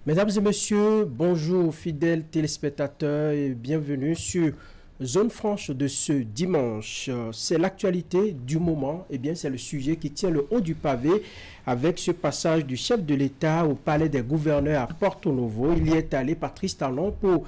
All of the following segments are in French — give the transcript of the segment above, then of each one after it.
Mesdames et messieurs, bonjour fidèles téléspectateurs et bienvenue sur Zone Franche de ce dimanche. C'est l'actualité du moment, et bien c'est le sujet qui tient le haut du pavé avec ce passage du chef de l'État au palais des gouverneurs à Porto Novo. Il y est allé, Patrice Talon, pour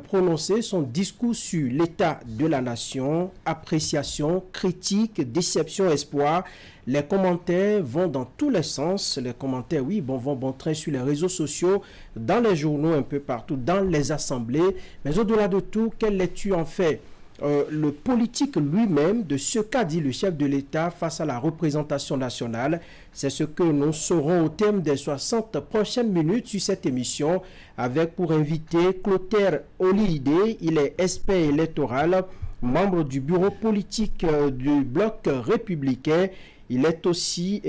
prononcer son discours sur l'état de la nation, appréciation, critique, déception, espoir. Les commentaires vont dans tous les sens. Les commentaires, oui, vont bon train sur les réseaux sociaux, dans les journaux, un peu partout, dans les assemblées. Mais au-delà de tout, quelle lecture en fait le politique lui-même de ce qu'a dit le chef de l'État face à la représentation nationale? C'est ce que nous saurons au terme des 60 prochaines minutes sur cette émission, avec pour invité Clotaire Olide. Il est expert électoral, membre du bureau politique du bloc républicain. Il est aussi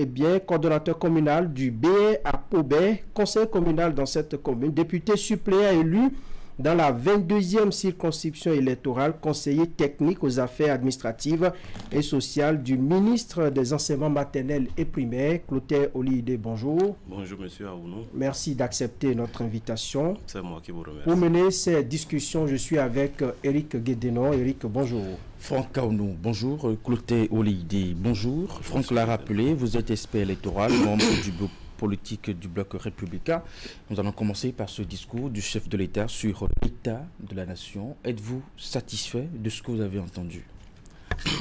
coordonnateur communal du BE à Pobé, conseiller communal dans cette commune, député suppléant élu dans la 22e circonscription électorale, conseiller technique aux affaires administratives et sociales du ministre des enseignements maternels et primaires, Clotaire Olide. Bonjour. Bonjour monsieur Aounou. Merci d'accepter notre invitation. C'est moi qui vous remercie. Pour mener ces discussions, je suis avec Eric Guédénon. Eric, bonjour. Franck Aounou, bonjour. Clotaire Olide, bonjour. Franck l'a rappelé, vous êtes expert électoral, membre du bureau politique du bloc républicain. Nous allons commencer par ce discours du chef de l'État sur l'état de la nation. Êtes-vous satisfait de ce que vous avez entendu?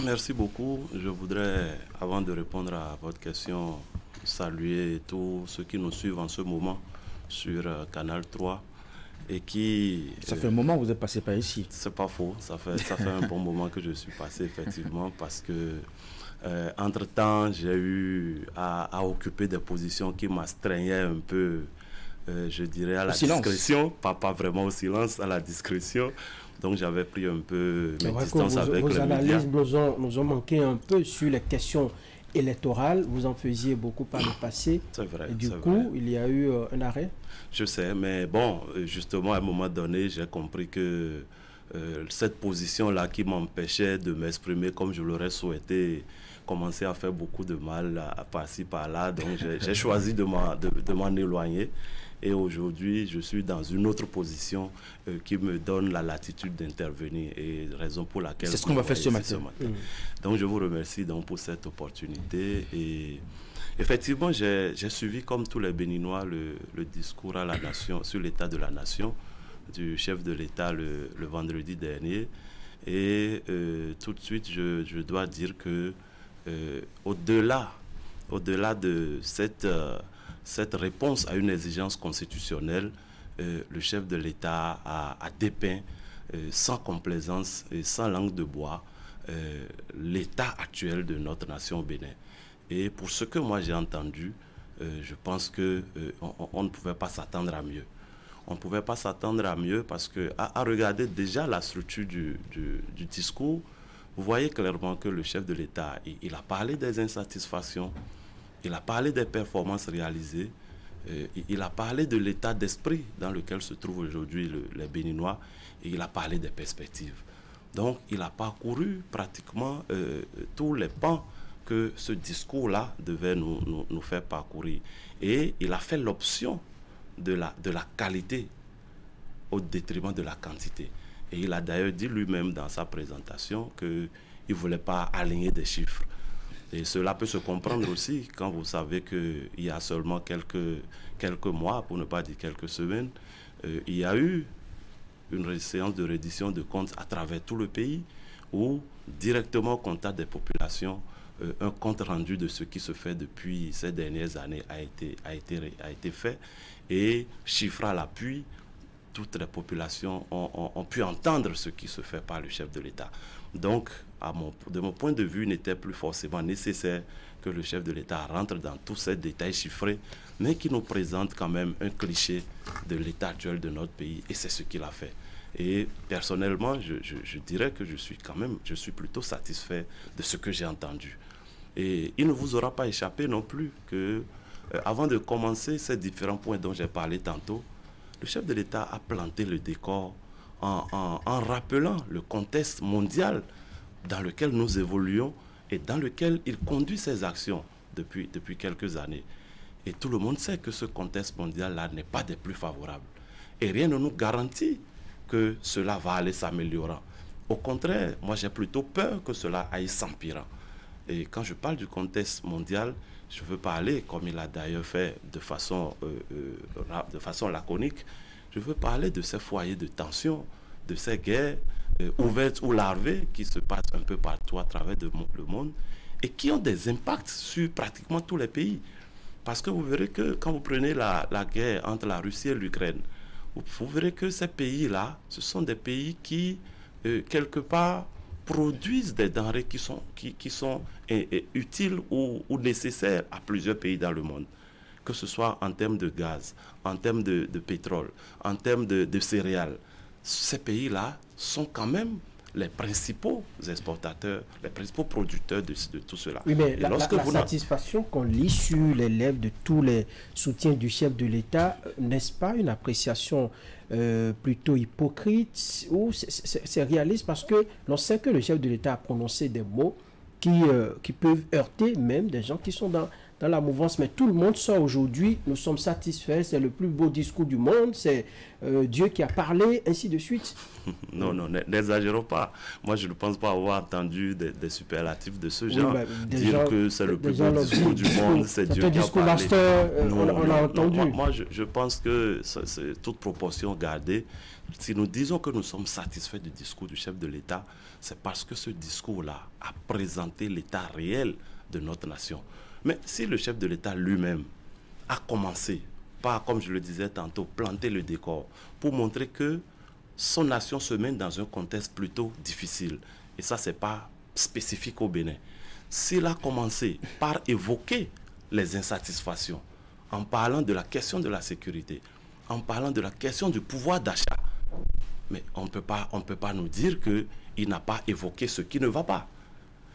Merci beaucoup. Je voudrais, avant de répondre à votre question, saluer tous ceux qui nous suivent en ce moment sur Canal 3 et qui... Ça fait un moment que vous êtes passé par ici. C'est pas faux. Ça fait un bon moment que je suis passé, effectivement, parce que entre-temps, j'ai eu à occuper des positions qui m'astreignaient un peu, je dirais, à la discrétion. Pas vraiment au silence, à la discrétion. Donc, j'avais pris un peu mes distances avec les médias. Vos analyses nous ont manqué un peu sur les questions électorales. Vous en faisiez beaucoup par le passé. C'est vrai. Et du coup, il y a eu un arrêt. Je sais, mais bon, justement, à un moment donné, j'ai compris que cette position-là qui m'empêchait de m'exprimer comme je l'aurais souhaité commençait à faire beaucoup de mal à par-ci, par-là. Donc, j'ai choisi de m'en éloigner. Et aujourd'hui, je suis dans une autre position qui me donne la latitude d'intervenir. Et raison pour laquelle... C'est ce qu'on va faire ce matin. Donc, je vous remercie donc pour cette opportunité. Et effectivement, j'ai suivi, comme tous les Béninois, le discours à la nation, sur l'état de la nation, du chef de l'État le vendredi dernier. Et tout de suite, je dois dire que au-delà de cette réponse à une exigence constitutionnelle, le chef de l'État a dépeint sans complaisance et sans langue de bois l'état actuel de notre nation au Bénin. Et pour ce que moi j'ai entendu, je pense que on ne pouvait pas s'attendre à mieux. On ne pouvait pas s'attendre à mieux parce que, à regarder déjà la structure du discours, vous voyez clairement que le chef de l'État, il a parlé des insatisfactions, il a parlé des performances réalisées, il a parlé de l'état d'esprit dans lequel se trouvent aujourd'hui les Béninois, et il a parlé des perspectives. Donc, il a parcouru pratiquement tous les pans que ce discours-là devait nous faire parcourir. Et il a fait l'option de la qualité au détriment de la quantité. Et il a d'ailleurs dit lui-même dans sa présentation qu'il ne voulait pas aligner des chiffres. Et cela peut se comprendre aussi quand vous savez qu'il y a seulement quelques mois, pour ne pas dire quelques semaines, il y a eu une séance de reddition de comptes à travers tout le pays où, directement au contact des populations, un compte rendu de ce qui se fait depuis ces dernières années a été fait, et chiffre à l'appui, toutes les populations ont pu entendre ce qui se fait par le chef de l'État. Donc, de mon point de vue, il n'était plus forcément nécessaire que le chef de l'État rentre dans tous ces détails chiffrés, mais qui nous présente quand même un cliché de l'état actuel de notre pays, et c'est ce qu'il a fait. Et personnellement, je dirais que je suis plutôt satisfait de ce que j'ai entendu. Et il ne vous aura pas échappé non plus que, avant de commencer ces différents points dont j'ai parlé tantôt, le chef de l'État a planté le décor en rappelant le contexte mondial dans lequel nous évoluons et dans lequel il conduit ses actions depuis quelques années. Et tout le monde sait que ce contexte mondial-là n'est pas des plus favorables. Et rien ne nous garantit que cela va aller s'améliorant. Au contraire, moi j'ai plutôt peur que cela aille s'empirant. Et quand je parle du contexte mondial, je veux parler, comme il a d'ailleurs fait de façon laconique, je veux parler de ces foyers de tension, de ces guerres ouvertes ou larvées qui se passent un peu partout à travers le monde et qui ont des impacts sur pratiquement tous les pays. Parce que vous verrez que quand vous prenez la guerre entre la Russie et l'Ukraine, vous verrez que ces pays-là, ce sont des pays qui, quelque part, produisent des denrées qui sont utiles ou nécessaires à plusieurs pays dans le monde. Que ce soit en termes de gaz, en termes de pétrole, en termes de céréales. Ces pays-là sont quand même les principaux exportateurs, les principaux producteurs de tout cela. Oui, mais la satisfaction qu'on lit sur les lèvres de tous les soutiens du chef de l'État, n'est-ce pas une appréciation plutôt hypocrite ou c'est réaliste parce que l'on sait que le chef de l'État a prononcé des mots qui peuvent heurter même des gens qui sont dans la mouvance, mais tout le monde sort aujourd'hui, nous sommes satisfaits, c'est le plus beau discours du monde, c'est Dieu qui a parlé, ainsi de suite. Non, n'exagérons pas. Moi, je ne pense pas avoir entendu des superlatifs de ce genre. Oui, dire que c'est le plus beau discours du monde, c'est Dieu qui a parlé. Master, on a entendu. Moi, je pense que c'est toute proportion gardée. Si nous disons que nous sommes satisfaits du discours du chef de l'État, c'est parce que ce discours-là a présenté l'état réel de notre nation. Mais si le chef de l'État lui-même a commencé par, comme je le disais tantôt, planter le décor pour montrer que son nation se mène dans un contexte plutôt difficile, et ça, ce n'est pas spécifique au Bénin. S'il a commencé par évoquer les insatisfactions, en parlant de la question de la sécurité, en parlant de la question du pouvoir d'achat, mais on ne peut pas nous dire qu'il n'a pas évoqué ce qui ne va pas.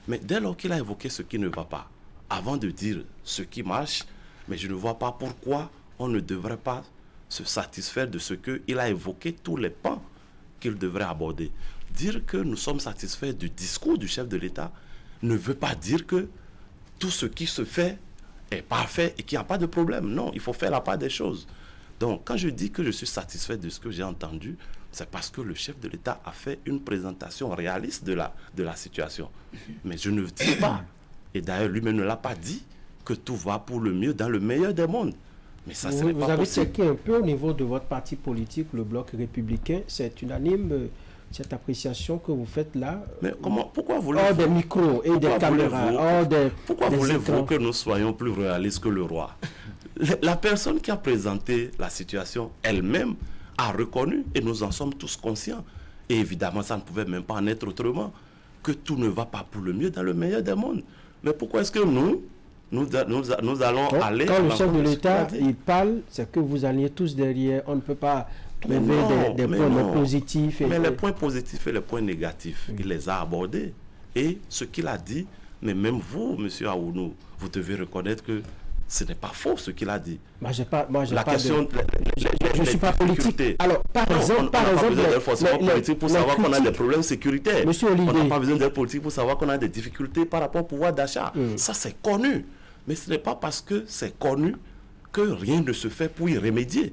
Mais dès lors qu'il a évoqué ce qui ne va pas, avant de dire ce qui marche, mais je ne vois pas pourquoi on ne devrait pas se satisfaire de ce qu'il a évoqué, tous les pans qu'il devrait aborder. Dire que nous sommes satisfaits du discours du chef de l'État ne veut pas dire que tout ce qui se fait est parfait et qu'il n'y a pas de problème. Non, il faut faire la part des choses. Donc, quand je dis que je suis satisfait de ce que j'ai entendu, c'est parce que le chef de l'État a fait une présentation réaliste de la situation. Mais je ne dis pas, et d'ailleurs lui-même ne l'a pas dit, que tout va pour le mieux dans le meilleur des mondes. Mais ça, ce n'est pas possible. Vous avez checké un peu au niveau de votre parti politique, le Bloc républicain, c'est unanime cette appréciation que vous faites là. Mais pourquoi voulez-vous... des micros et des caméras. Pourquoi voulez-vous que nous soyons plus réalistes que le roi? La personne qui a présenté la situation elle-même a reconnu, et nous en sommes tous conscients, et évidemment ça ne pouvait même pas en être autrement, que tout ne va pas pour le mieux dans le meilleur des mondes. Mais pourquoi est-ce que nous allons aller... Quand le chef de l'État il parle, c'est que vous alliez tous derrière, on ne peut pas trouver des points positifs. Mais les points positifs et les points négatifs, il les a abordés. Et ce qu'il a dit, mais même vous, M. Aounou, vous devez reconnaître que ce n'est pas faux ce qu'il a dit. Je ne suis pas politique. Alors, par exemple, on n'a pas besoin d'être forcément politique pour savoir qu'on a des problèmes sécuritaires. On n'a pas besoin d'être politique pour savoir qu'on a des difficultés par rapport au pouvoir d'achat. Ça, c'est connu. Mais ce n'est pas parce que c'est connu que rien ne se fait pour y remédier.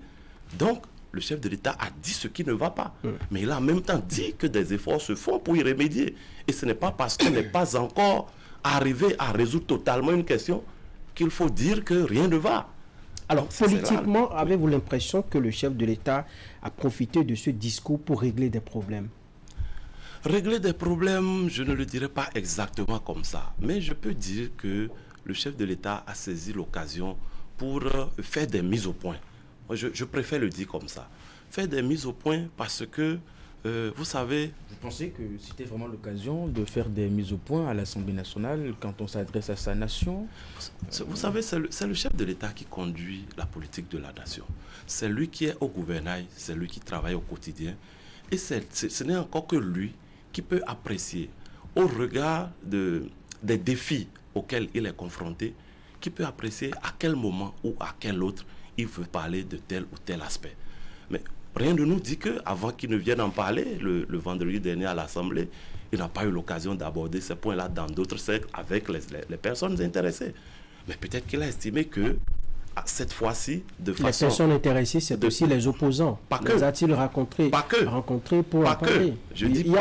Donc, le chef de l'État a dit ce qui ne va pas. Mais il a en même temps dit que des efforts se font pour y remédier. Et ce n'est pas parce qu'on n'est pas encore arrivé à résoudre totalement une question qu'il faut dire que rien ne va. Alors, politiquement, avez-vous l'impression que le chef de l'État a profité de ce discours pour régler des problèmes? Régler des problèmes, je ne le dirais pas exactement comme ça. Mais je peux dire que le chef de l'État a saisi l'occasion pour faire des mises au point. Je préfère le dire comme ça. Faire des mises au point parce que, vous savez... Vous pensez que c'était vraiment l'occasion de faire des mises au point à l'Assemblée nationale quand on s'adresse à sa nation? Vous savez, c'est le chef de l'État qui conduit la politique de la nation. C'est lui qui est au gouvernail, c'est lui qui travaille au quotidien. Et ce n'est encore que lui qui peut apprécier, au regard des défis auxquels il est confronté, qui peut apprécier à quel moment ou à quel autre il veut parler de tel ou tel aspect. Mais rien ne nous dit qu'avant qu'il ne vienne en parler, le vendredi dernier à l'Assemblée, il n'a pas eu l'occasion d'aborder ces points-là dans d'autres cercles avec les personnes intéressées. Mais peut-être qu'il a estimé que, cette fois-ci, de façon... Les personnes intéressées, c'est aussi les opposants. Pas que. Les a-t-il rencontrés pour pas en parler? Je dis il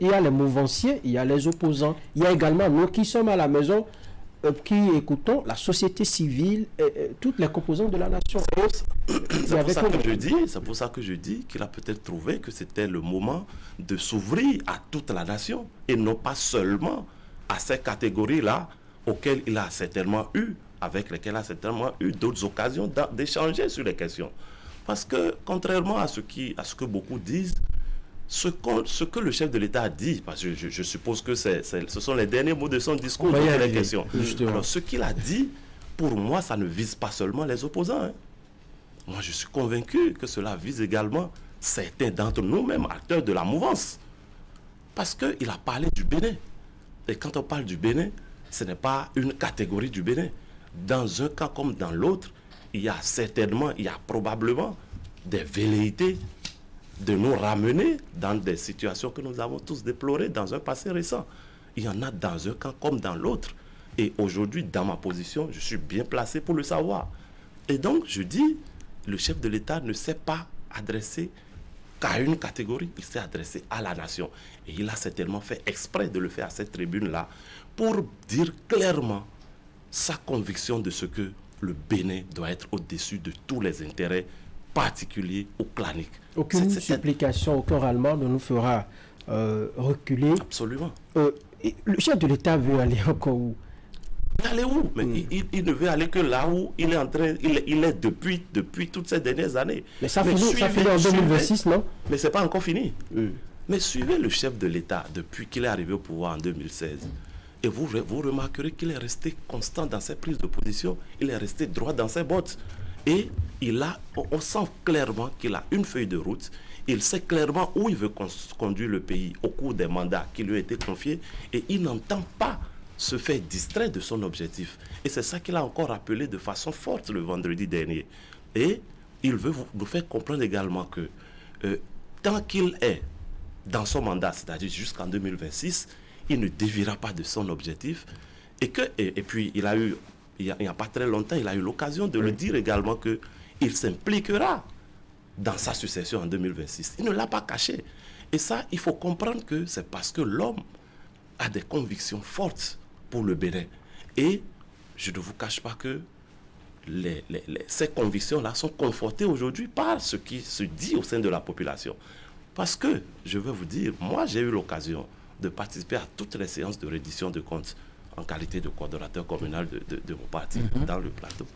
y a les mouvanciers, il y a les opposants. Il y a également nous qui sommes à la maison, qui écoutons la société civile, toutes les composantes de la nation. C'est pour ça que je dis qu'il a peut-être trouvé que c'était le moment de s'ouvrir à toute la nation et non pas seulement à ces catégories-là auxquelles il a certainement eu, avec lesquelles il a certainement eu d'autres occasions d'échanger sur les questions. Parce que, contrairement à ce que beaucoup disent, ce que le chef de l'État a dit, parce que je suppose que ce sont les derniers mots de son discours sur les questions. Alors, ce qu'il a dit, pour moi, ça ne vise pas seulement les opposants. Hein. Moi, je suis convaincu que cela vise également certains d'entre nous, même acteurs de la mouvance. Parce qu'il a parlé du Bénin. Et quand on parle du Bénin, ce n'est pas une catégorie du Bénin. Dans un cas comme dans l'autre, il y a probablement des velléités de nous ramener dans des situations que nous avons tous déplorées dans un passé récent. Il y en a dans un cas comme dans l'autre. Et aujourd'hui, dans ma position, je suis bien placé pour le savoir. Et donc, je dis, le chef de l'État ne s'est pas adressé qu'à une catégorie, il s'est adressé à la nation. Et il a certainement fait exprès de le faire à cette tribune-là pour dire clairement sa conviction de ce que le Bénin doit être au-dessus de tous les intérêts particuliers ou claniques. Aucune supplication, aucun râlement ne nous fera reculer. Absolument. Le chef de l'État veut aller encore où? Aller où? Mais il ne veut aller que là où il est en train, il est depuis toutes ces dernières années. Mais ça finit en 2026, non? Mais c'est pas encore fini. Mais suivez le chef de l'État depuis qu'il est arrivé au pouvoir en 2016. Et vous remarquerez qu'il est resté constant dans ses prises de position. Il est resté droit dans ses bottes. Et on sent clairement qu'il a une feuille de route. Il sait clairement où il veut conduire le pays au cours des mandats qui lui ont été confiés. Et il n'entend pas se faire distraire de son objectif. Et c'est ça qu'il a encore rappelé de façon forte le vendredi dernier. Et il veut nous faire comprendre également que tant qu'il est dans son mandat, c'est-à-dire jusqu'en 2026, il ne déviera pas de son objectif. Et puis, il n'y a pas très longtemps, il a eu l'occasion de le dire également qu'il s'impliquera dans sa succession en 2026. Il ne l'a pas caché. Et ça, il faut comprendre que c'est parce que l'homme a des convictions fortes pour le Bénin. Et je ne vous cache pas que ces convictions-là sont confortées aujourd'hui par ce qui se dit au sein de la population. Parce que, je veux vous dire, moi j'ai eu l'occasion de participer à toutes les séances de reddition de comptes en qualité de coordonnateur communal de mon parti dans le plateau.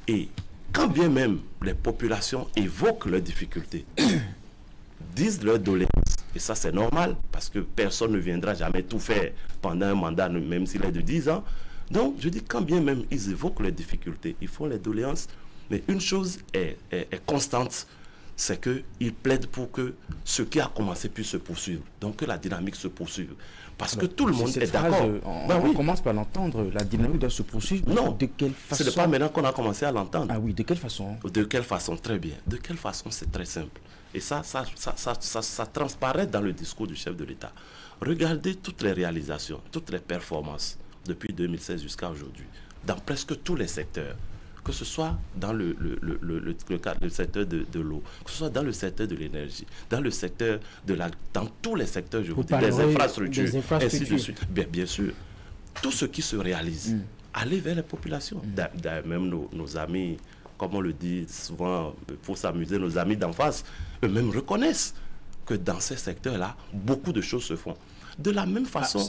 Et quand bien même les populations évoquent leurs difficultés, disent leurs doléances, et ça c'est normal, parce que personne ne viendra jamais tout faire pendant un mandat, même s'il est de 10 ans. Donc je dis, quand bien même ils évoquent leurs difficultés, ils font les doléances, mais une chose est constante, c'est qu'ils plaident pour que ce qui a commencé puisse se poursuivre. Donc que la dynamique se poursuive. Parce que tout le monde est d'accord. On commence par l'entendre, la dynamique doit se poursuivre. Non, de quelle façon? Ce n'est pas maintenant qu'on a commencé à l'entendre. Ah oui, de quelle façon? De quelle façon? Très bien. De quelle façon? C'est très simple. Et ça transparaît dans le discours du chef de l'État. Regardez toutes les réalisations, toutes les performances depuis 2016 jusqu'à aujourd'hui, dans presque tous les secteurs. Que ce soit dans le secteur de l'eau, que ce soit dans le secteur de l'énergie, dans le secteur dans tous les secteurs, je vous dis, des infrastructures, ainsi de suite. Bien sûr, tout ce qui se réalise, aller vers les populations. Même nos amis, comme on le dit souvent, pour s'amuser, nos amis d'en face, eux-mêmes reconnaissent que dans ces secteurs-là, beaucoup de choses se font. De la même façon, les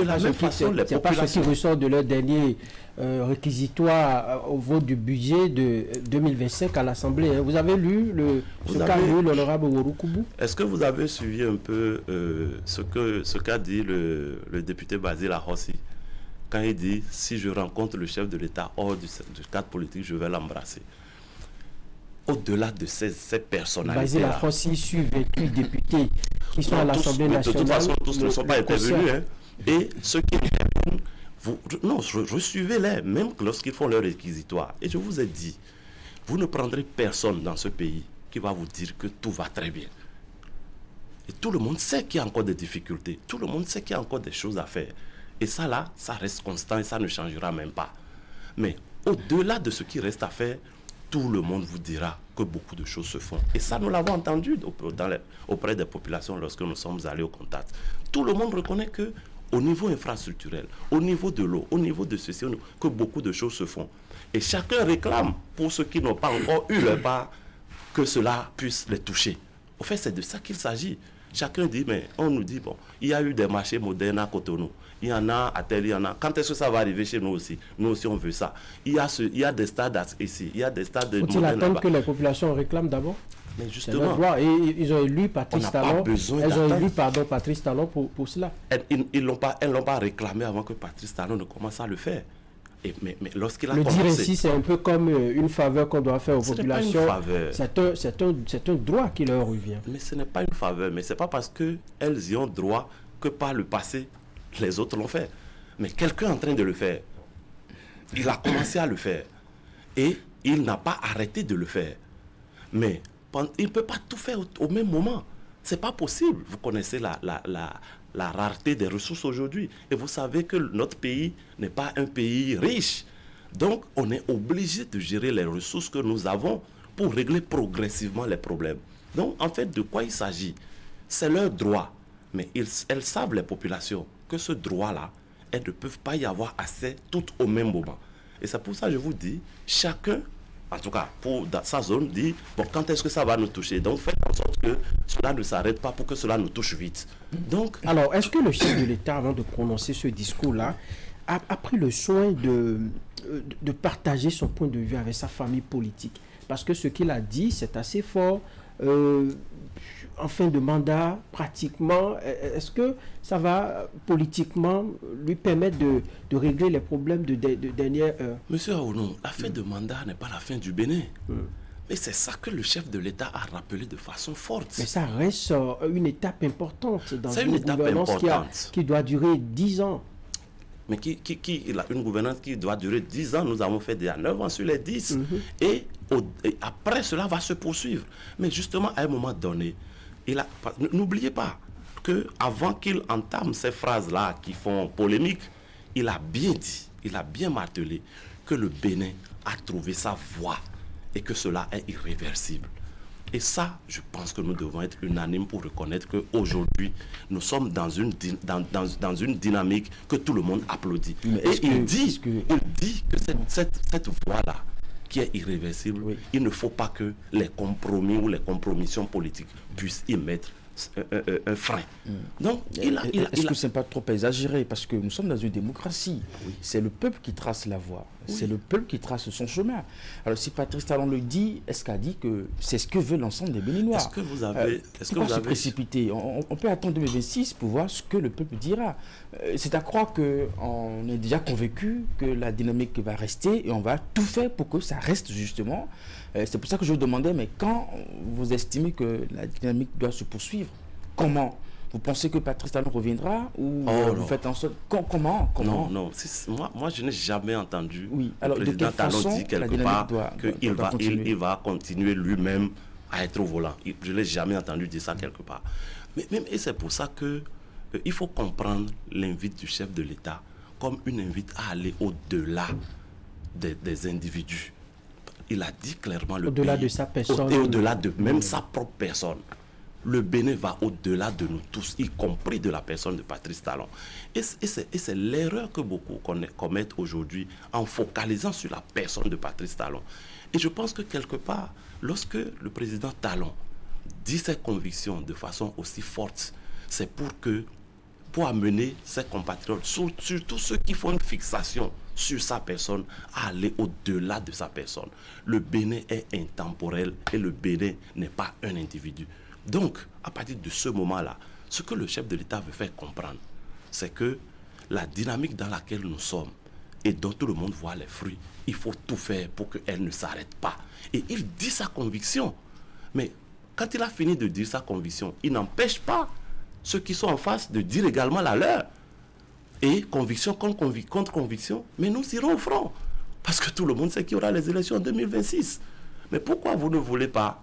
populations... C'est pas ce qui ressort de leur dernier réquisitoire au vote du budget de 2025 à l'Assemblée. Vous avez lu ce qu'a lu l'honorable Ouroukoubou? Est-ce que vous avez suivi un peu ce qu'a dit le député Basile Ahossi quand il dit « Si je rencontre le chef de l'État hors du cadre politique, je vais l'embrasser ». Au-delà de ces personnalités-là. Basile Ahossi suit 28 députés qui sont à l'Assemblée nationale. De toute façon, tous ne sont pas intervenus. Hein. Et ceux qui interviennent, suivez-les, même lorsqu'ils font leur réquisitoire. Et je vous ai dit, vous ne prendrez personne dans ce pays qui va vous dire que tout va très bien. Et tout le monde sait qu'il y a encore des difficultés. Tout le monde sait qu'il y a encore des choses à faire. Et ça, là, ça reste constant et ça ne changera même pas. Mais au-delà de ce qui reste à faire, tout le monde vous dira que beaucoup de choses se font. Et ça, nous l'avons entendu auprès des populations lorsque nous sommes allés au contact. Tout le monde reconnaît que au niveau infrastructurel, au niveau de l'eau, au niveau de ceci, que beaucoup de choses se font. Et chacun réclame, pour ceux qui n'ont pas encore eu leur part, que cela puisse les toucher. Au fait, c'est de ça qu'il s'agit. Chacun dit, mais on nous dit, bon, il y a eu des marchés modernes à Cotonou. Il y en a à tel, il y en a. Quand est-ce que ça va arriver chez nous aussi? Nous aussi, on veut ça. Il y a des stades ici, il y a des stades de... Faut-il attendre que les populations réclament d'abord? Mais justement... Et ils ont élu Patrice Talon. Patrice Talon pour cela. Elles ne l'ont pas réclamé avant que Patrice Talon ne commence à le faire. Mais lorsqu'il a le commencé... dire ici, c'est un peu comme une faveur qu'on doit faire aux populations. C'est un droit qui leur revient. Mais ce n'est pas une faveur. Mais ce n'est pas parce qu'elles y ont droit que par le passé, les autres l'ont fait. Mais quelqu'un est en train de le faire. Il a commencé à le faire. Et il n'a pas arrêté de le faire. Mais il ne peut pas tout faire au même moment. Ce n'est pas possible. Vous connaissez la rareté des ressources aujourd'hui. Et vous savez que notre pays n'est pas un pays riche. Donc, on est obligé de gérer les ressources que nous avons pour régler progressivement les problèmes. Donc, en fait, de quoi il s'agit? C'est leur droit. Mais elles savent, les populations, que ce droit-là, elles ne peuvent pas y avoir assez toutes au même moment. Et c'est pour ça que je vous dis, chacun, en tout cas, dans sa zone, dit, bon, quand est-ce que ça va nous toucher? Donc, faites en sorte que cela ne s'arrête pas pour que cela nous touche vite. Donc, alors, est-ce que le chef de l'État, avant de prononcer ce discours-là, a pris le soin de partager son point de vue avec sa famille politique? Parce que ce qu'il a dit, c'est assez fort. En fin de mandat, pratiquement, est-ce que ça va politiquement lui permettre de régler les problèmes de dernière heure? Monsieur Aounou, la fin de mandat n'est pas la fin du Bénin. Mais c'est ça que le chef de l'État a rappelé de façon forte. Mais ça reste une étape importante dans une gouvernance qui doit durer 10 ans. Mais une gouvernance qui doit durer 10 ans, nous avons fait déjà 9 ans sur les 10. Et après, cela va se poursuivre. Mais justement, à un moment donné, n'oubliez pas qu'avant qu'il entame ces phrases-là qui font polémique, il a bien dit, il a bien martelé que le Bénin a trouvé sa voie et que cela est irréversible. Et ça, je pense que nous devons être unanimes pour reconnaître qu'aujourd'hui, nous sommes dans une dynamique que tout le monde applaudit. Et il dit que cette voie-là, qui est irréversible, il ne faut pas que les compromis ou les compromissions politiques puissent y mettre un frein. Donc, est-ce que ce n'est pas trop exagéré? Parce que nous sommes dans une démocratie. C'est le peuple qui trace la voie. C'est le peuple qui trace son chemin. Alors, si Patrice Talon le dit, est-ce qu'il a dit que c'est ce que veut l'ensemble des Béninois? Est-ce que vous avez... se précipiter? On peut attendre 2026 pour voir ce que le peuple dira. C'est à croire qu'on est déjà convaincu que la dynamique va rester et on va tout faire pour que ça reste justement. C'est pour ça que je vous demandais, mais quand vous estimez que la dynamique doit se poursuivre, comment? Vous pensez que Patrice Talon reviendra ou vous faites en sorte... Comment? Non. Moi, je n'ai jamais entendu Alors, le président Talon dire quelque part qu'il va continuer lui-même à être au volant. Je ne l'ai jamais entendu dire ça quelque part. Et c'est pour ça que il faut comprendre l'invite du chef de l'État comme une invite à aller au-delà des individus. Il a dit clairement au-delà de sa personne. Et au-delà de même sa propre personne. Le Bénin va au-delà de nous tous, y compris de la personne de Patrice Talon. Et c'est l'erreur que beaucoup commettent aujourd'hui en focalisant sur la personne de Patrice Talon. Et je pense que quelque part, lorsque le président Talon dit ses convictions de façon aussi forte, c'est pour amener ses compatriotes, surtout ceux qui font une fixation sur sa personne, à aller au-delà de sa personne. Le Bénin est intemporel et le Bénin n'est pas un individu. Donc, à partir de ce moment-là, ce que le chef de l'État veut faire comprendre, c'est que la dynamique dans laquelle nous sommes et dont tout le monde voit les fruits, il faut tout faire pour qu'elle ne s'arrête pas. Et il dit sa conviction. Mais quand il a fini de dire sa conviction, il n'empêche pas ceux qui sont en face de dire également la leur. Et conviction contre conviction, mais nous irons au front. Parce que tout le monde sait qu'il y aura les élections en 2026. Mais pourquoi vous ne voulez pas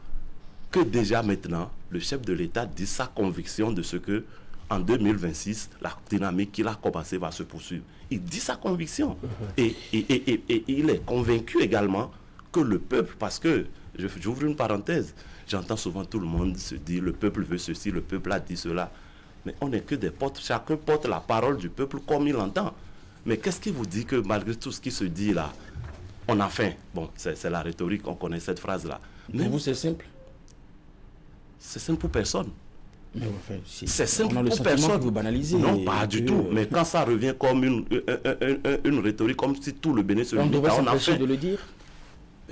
que déjà maintenant, le chef de l'État dise sa conviction de ce que, en 2026, la dynamique qu'il a commencé va se poursuivre. Il dit sa conviction. Et il est convaincu également que le peuple, parce que, j'ouvre une parenthèse, j'entends souvent tout le monde se dire le peuple veut ceci, le peuple a dit cela. Mais on n'est que des portes, chacun porte la parole du peuple comme il l'entend. Mais qu'est-ce qui vous dit que malgré tout ce qui se dit là, on a faim? Bon, c'est la rhétorique, on connaît cette phrase-là. Mais pour vous, c'est simple? C'est simple pour personne. Enfin, c'est simple pour personne. Vous banalisez. Non, pas du tout. Mais quand ça revient comme une rhétorique, comme si tout le Bénin se limitait, on devrait s'empêcher de le dire.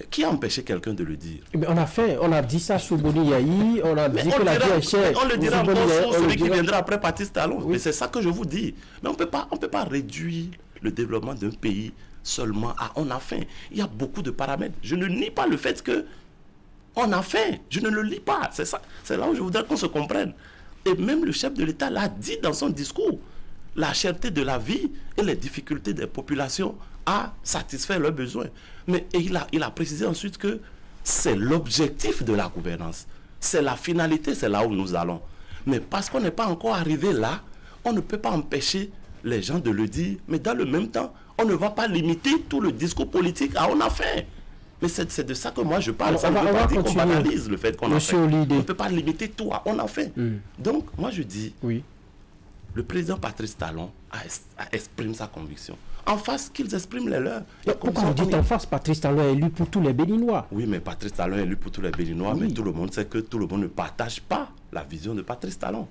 Qui a empêché quelqu'un de le dire? Mais on a dit ça sous Boni Yahi, on a dit que la vie est chère. On le dira encore sur celui qui viendra après Patrice Talon. Oui. Mais c'est ça que je vous dis. Mais on peut pas réduire le développement d'un pays seulement à on a faim. Il y a beaucoup de paramètres. Je ne nie pas le fait que on a faim. Je ne le lis pas. C'est ça. C'est là où je voudrais qu'on se comprenne. Et même le chef de l'État l'a dit dans son discours. La cherté de la vie et les difficultés des populations à satisfaire leurs besoins. Mais il a précisé ensuite que c'est l'objectif de la gouvernance. C'est la finalité, c'est là où nous allons. Mais parce qu'on n'est pas encore arrivé là, on ne peut pas empêcher les gens de le dire. Mais dans le même temps, on ne va pas limiter tout le discours politique à on a faim. Mais c'est de ça que moi je parle. Ça ne veut pas dire qu'on banalise le fait qu'on a faim. On ne peut pas limiter tout à on a faim. Donc, moi je dis, oui. Le président Patrice Talon exprime sa conviction. En face, qu'ils expriment les leurs. Pourquoi vous dites en face, Patrice Talon est élu pour tous les Béninois? Oui, mais Patrice Talon est élu pour tous les Béninois, oui. Mais tout le monde sait que tout le monde ne partage pas la vision de Patrice Talon.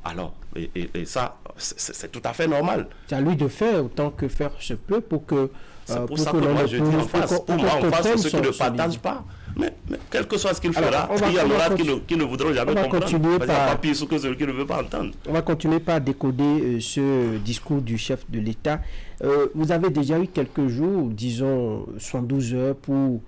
Alors, et ça, c'est tout à fait normal. C'est à lui de faire autant que faire se peut pour que... C'est pour ça que moi je dis en face. Pour moi, en face, ceux qui ne partagent pas. Mais quel que soit ce qu'il fera, il y en aura qui ne voudront jamais comprendre. Il n'y a pas pire que celui qui ne veut pas entendre. On va continuer par décoder ce discours du chef de l'État. Vous avez déjà eu quelques jours, disons 112 heures, pour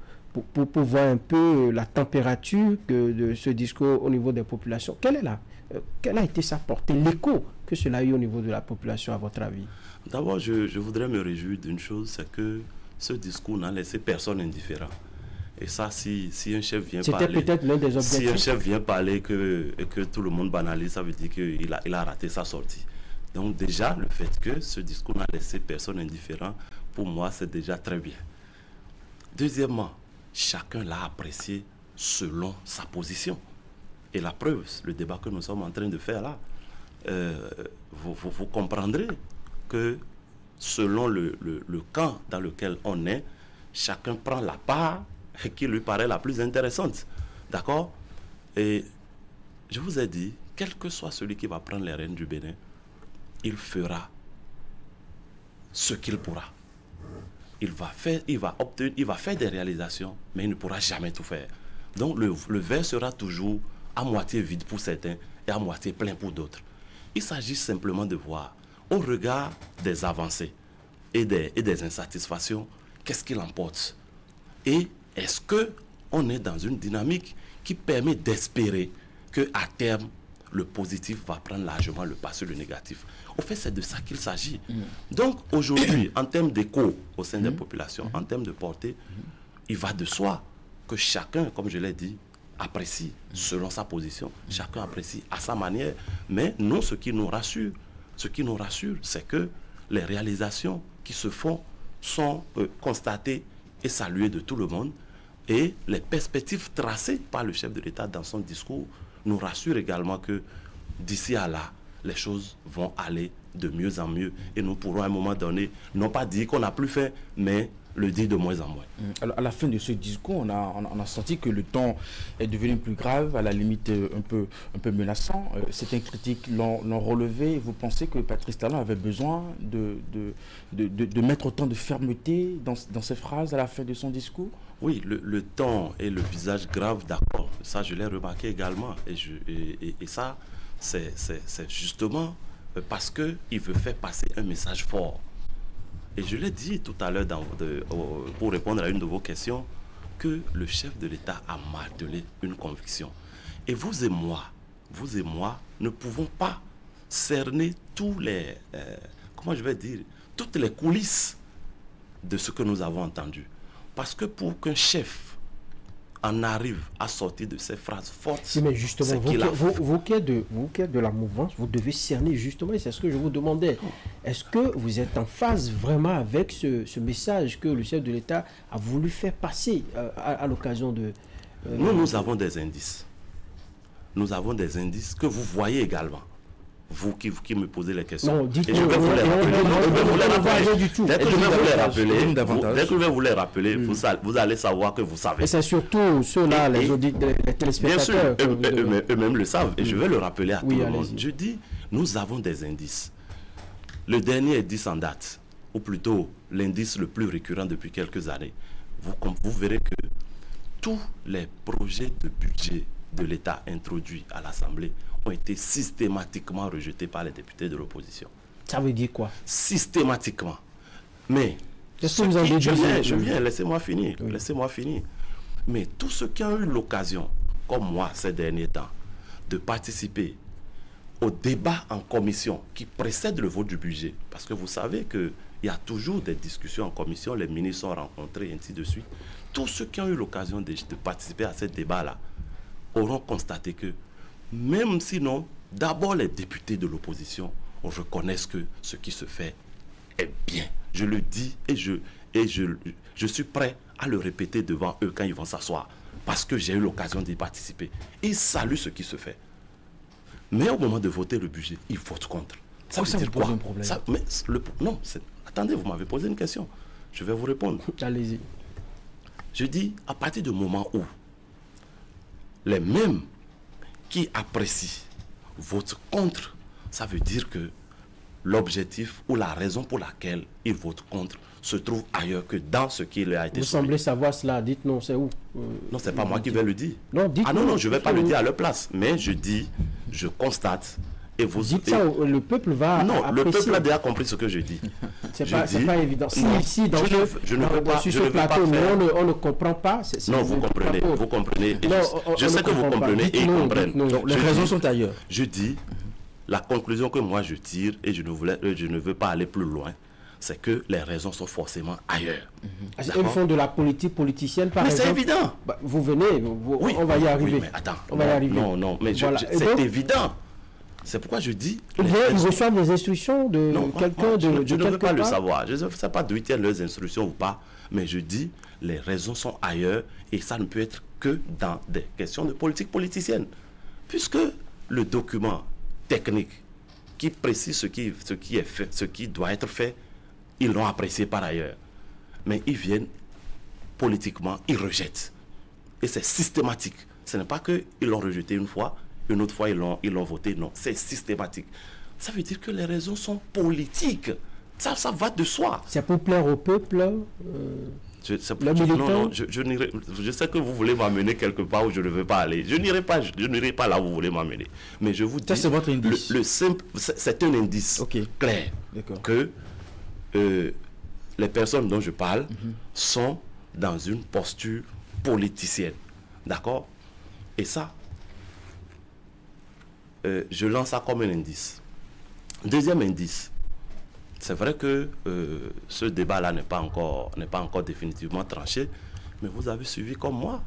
voir un peu la température de ce discours au niveau des populations. Quelle a été sa portée, l'écho que cela a eu au niveau de la population, à votre avis? D'abord, je voudrais me réjouir d'une chose, c'est que ce discours n'a laissé personne indifférent. Et ça, si un chef vient parler... C'était peut-être l'un des objectifs. Si un chef vient parler et que tout le monde banalise, ça veut dire qu'il a raté sa sortie. Donc déjà, le fait que ce discours n'a laissé personne indifférent, pour moi, c'est déjà très bien. Deuxièmement, chacun l'a apprécié selon sa position. Et la preuve, le débat que nous sommes en train de faire là, vous comprendrez que selon le camp dans lequel on est, chacun prend la part qui lui paraît la plus intéressante. D'accord? Et je vous ai dit, quel que soit celui qui va prendre les rênes du Bénin, il fera ce qu'il pourra. Il va faire des réalisations, mais il ne pourra jamais tout faire. Donc le verre sera toujours à moitié vide pour certains et à moitié plein pour d'autres. Il s'agit simplement de voir, au regard des avancées et des insatisfactions, qu'est-ce qu'il emporte? Et est-ce qu'on est dans une dynamique qui permet d'espérer qu'à terme, le positif va prendre largement le pas sur le négatif? Au fait, c'est de ça qu'il s'agit. Donc aujourd'hui, en termes d'écho au sein des populations, en termes de portée, il va de soi que chacun, comme je l'ai dit, apprécie selon sa position. Chacun apprécie à sa manière. Mais nous, ce qui nous rassure, c'est que les réalisations qui se font sont constatées et saluées de tout le monde. Et les perspectives tracées par le chef de l'État dans son discours nous rassurent également que d'ici à là, les choses vont aller de mieux en mieux. Et nous pourrons à un moment donné, non pas dire qu'on n'a plus fait, mais le dire de moins en moins. Alors, à la fin de ce discours, on a senti que le ton est devenu plus grave, à la limite un peu menaçant. Certains critiques l'ont relevé. Vous pensez que Patrice Talon avait besoin de mettre autant de fermeté dans ses phrases à la fin de son discours? Oui, le ton et le visage grave, d'accord. Ça, je l'ai remarqué également. Et ça, c'est justement parce qu'il veut faire passer un message fort. Et je l'ai dit tout à l'heure pour répondre à une de vos questions, que le chef de l'État a martelé une conviction. Et vous et moi, ne pouvons pas cerner tous les, toutes les coulisses de ce que nous avons entendu. Parce que pour qu'un chef en arrive à sortir de ces phrases fortes, si, mais justement, vous qui êtes de la mouvance, vous devez cerner justement, et c'est ce que je vous demandais. Est-ce que vous êtes en phase vraiment avec ce message que le chef de l'État a voulu faire passer à l'occasion de... Nous avons des indices. Nous avons des indices que vous voyez également. Vous qui me posez les questions. Non, dites-nous. Je vais vous les rappeler. Dès que je vais vous les rappeler, vous allez savoir que vous savez. Et c'est surtout ceux-là, les téléspectateurs. Bien sûr, eux-mêmes le savent. Et je vais le rappeler à tout le monde. Je dis, nous avons des indices. Le dernier indice en date, ou plutôt l'indice le plus récurrent depuis quelques années, vous verrez que tous les projets de budget de l'État introduits à l'Assemblée ont été systématiquement rejetés par les députés de l'opposition. Ça veut dire quoi? Systématiquement. Mais, je viens, laissez-moi finir. Oui. Laissez-moi finir. Mais tous ceux qui ont eu l'occasion, comme moi ces derniers temps, de participer au débat en commission qui précède le vote du budget, parce que vous savez qu'il y a toujours des discussions en commission, les ministres sont rencontrés, et ainsi de suite. Tous ceux qui ont eu l'occasion de participer à ce débat-là auront constaté que, même sinon, d'abord les députés de l'opposition reconnaissent que ce qui se fait est bien. Je le dis et je suis prêt à le répéter devant eux quand ils vont s'asseoir, parce que j'ai eu l'occasion d'y participer. Ils saluent ce qui se fait. Mais au moment de voter le budget, ils votent contre. Ça veut dire quoi? Un problème. Non, attendez, vous m'avez posé une question. Je vais vous répondre. Allez-y. Je dis, à partir du moment où les mêmes qui apprécient votent contre, ça veut dire que l'objectif ou la raison pour laquelle ils votent contre se trouve ailleurs que dans ce qui leur a été soumis. Vous semblez savoir cela, dites-nous, c'est où? Non, c'est pas moi qui vais le dire. Non, dites-nous. Ah non, je ne vais pas le dire à leur place, mais je dis, je constate. Et vous dites ça, le peuple va non, apprécier. Le peuple a déjà compris ce que je dis. C'est pas évident. Si, dans je ne veux pas, sur ce plateau, on ne comprend pas. Non, vous comprenez. Je sais que vous comprenez et ils comprennent. Les raisons sont ailleurs. Je dis, la conclusion que moi je tire, et je ne veux pas aller plus loin, c'est que les raisons sont forcément ailleurs. Ils font de la politique politicienne, par exemple. Mais c'est évident. Vous venez, oui, on va y arriver. Oui, mais attends, on va y arriver. Non, mais voilà. C'est évident. C'est pourquoi je dis... Ils reçoivent des instructions de quelqu'un de je ne veux pas le savoir. Je ne sais pas d'où ils tiennent leurs instructions ou pas. Mais je dis, les raisons sont ailleurs et ça ne peut être que dans des questions de politique politicienne. Puisque le document technique qui précise ce qui est fait, ce qui doit être fait, ils l'ont apprécié par ailleurs. Mais ils viennent politiquement, ils rejettent. Et c'est systématique. Ce n'est pas qu'ils l'ont rejeté une fois, une autre fois ils l'ont voté. Non, c'est systématique. Ça veut dire que les raisons sont politiques. Ça va de soi. C'est pour plaire au peuple. Je sais que vous voulez m'amener quelque part où je ne veux pas aller. Je n'irai pas là où vous voulez m'amener. Mais je vous dis, c'est votre indice. C'est un indice clair que les personnes dont je parle sont dans une posture politicienne. D'accord? Et ça, je lance ça comme un indice. Deuxième indice. C'est vrai que ce débat-là n'est pas encore définitivement tranché, mais vous avez suivi comme moi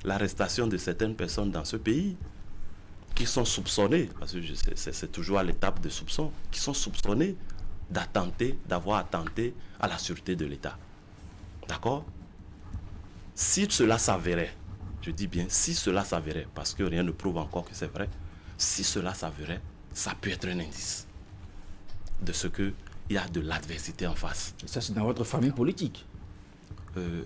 l'arrestation de certaines personnes dans ce pays qui sont soupçonnées, parce que c'est toujours à l'étape de soupçon, qui sont soupçonnées d'avoir attenté à la sûreté de l'État. D'accord? Si cela s'avérait, je dis bien si cela s'avérait, parce que rien ne prouve encore que c'est vrai, si cela s'avérait, ça peut être un indice de ce qu'il y a de l'adversité en face. Et ça, c'est dans votre famille politique.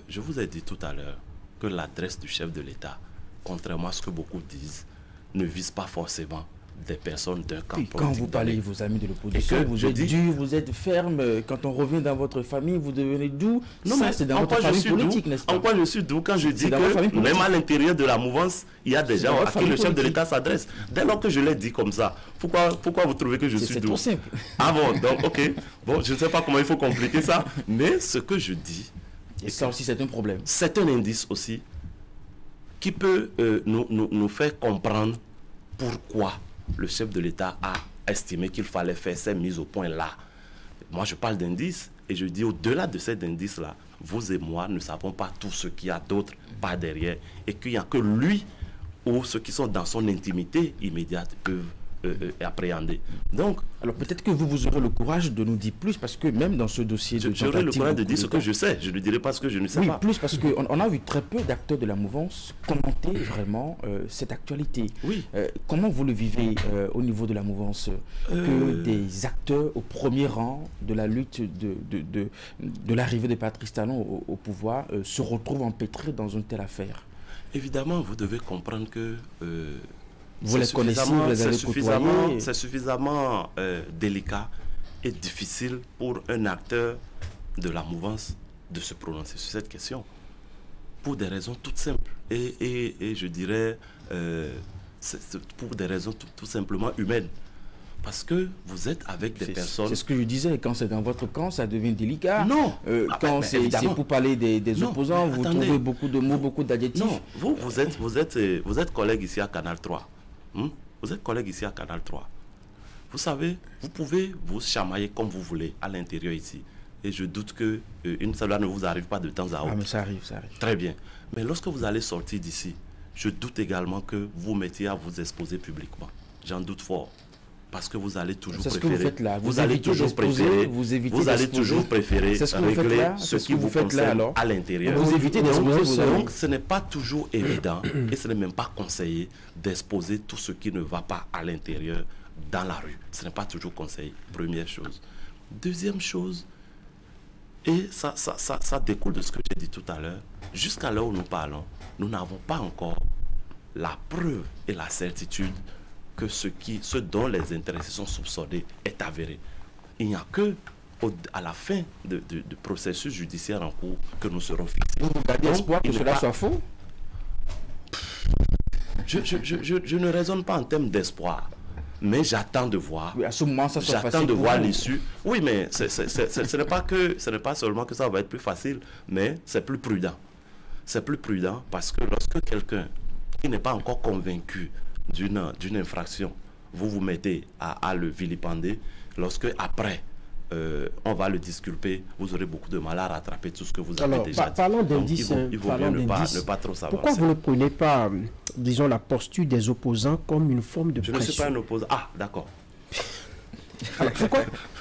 Je vous ai dit tout à l'heure que l'adresse du chef de l'État, contrairement à ce que beaucoup disent, ne vise pas forcément des personnes d'un camp politique. Quand vous parlez de vos amis de l'opposition, vous êtes dur, vous êtes ferme. Quand on revient dans votre famille, vous devenez doux. Non, mais c'est dans votre famille politique, n'est-ce pas? En quoi je suis doux quand je dis que même à l'intérieur de la mouvance, il y a des gens à qui le chef de l'État s'adresse. Dès lors que je l'ai dit comme ça, pourquoi vous trouvez que je suis doux? C'est trop simple. Ah bon, donc ok. Bon, je ne sais pas comment il faut compliquer ça, mais ce que je dis... Et ça aussi, c'est un problème. C'est un indice aussi qui peut nous faire comprendre pourquoi le chef de l'État a estimé qu'il fallait faire ces mises au point là. Moi, je parle d'indices Et je dis, au-delà de cet indice-là, vous et moi ne savons pas tout ce qu'il y a d'autre par derrière. Et qu'il n'y a que lui ou ceux qui sont dans son intimité immédiate peuvent appréhender. Donc, alors peut-être que vous aurez le courage de nous dire plus, parce que même dans ce dossier de j'aurai le courage de dire ce que je sais. Je ne dirai pas ce que je ne sais pas. Oui, plus parce qu'on a vu très peu d'acteurs de la mouvance commenter vraiment cette actualité. Oui. Comment vous le vivez au niveau de la mouvance que des acteurs au premier rang de la lutte de l'arrivée de Patrice Talon au pouvoir se retrouvent empêtrés dans une telle affaire? Évidemment, vous devez comprendre que vous les connaissez, vous les avez côtoyés. C'est suffisamment délicat et difficile pour un acteur de la mouvance de se prononcer sur cette question. Pour des raisons toutes simples. Et je dirais, pour des raisons tout simplement humaines. Parce que vous êtes avec des personnes... C'est ce que je disais, quand c'est dans votre camp, ça devient délicat. Non. Quand c'est pour parler des opposants, vous trouvez beaucoup de mots, beaucoup d'adjectifs. Non, vous êtes collègue ici à Canal 3. Vous êtes collègue ici à Canal 3. Vous savez, vous pouvez vous chamailler comme vous voulez à l'intérieur ici. Et je doute que cela ne vous arrive pas de temps à autre. Ah, mais ça arrive, ça arrive. Très bien. Mais lorsque vous allez sortir d'ici, je doute également que vous mettiez à vous exposer publiquement. J'en doute fort. Parce que vous allez toujours préférer. C'est ce que vous faites là. Vous allez toujours préférer. Vous allez toujours préférer régler ce qui vous concerne à l'intérieur. Vous évitez d'exposer. Donc ce n'est pas toujours évident et ce n'est même pas conseillé d'exposer tout ce qui ne va pas à l'intérieur dans la rue. Ce n'est pas toujours conseillé. Première chose. Deuxième chose, et ça découle de ce que j'ai dit tout à l'heure. Jusqu'à l'heure où nous parlons, nous n'avons pas encore la preuve et la certitude que ce dont les intéressés sont soupçonnés est avéré. Il n'y a que à la fin du processus judiciaire en cours que nous serons fixés. Vous gardez espoir que cela soit faux? Je ne raisonne pas en termes d'espoir, mais j'attends de voir. Oui, à ce moment, ça sera j'attends de voir l'issue. Oui, mais ce n'est pas seulement que ça va être plus facile, mais c'est plus prudent. C'est plus prudent parce que lorsque quelqu'un qui n'est pas encore convaincu d'une infraction, vous mettez à le vilipender, lorsque après on va le disculper, vous aurez beaucoup de mal à rattraper tout ce que vous avez déjà dit. Parlons d'indices. Il vaut mieux ne pas trop s'avancer. Pourquoi vous ne prenez pas, disons, la posture des opposants comme une forme de pression? Je ne suis pas un opposant. Ah, d'accord.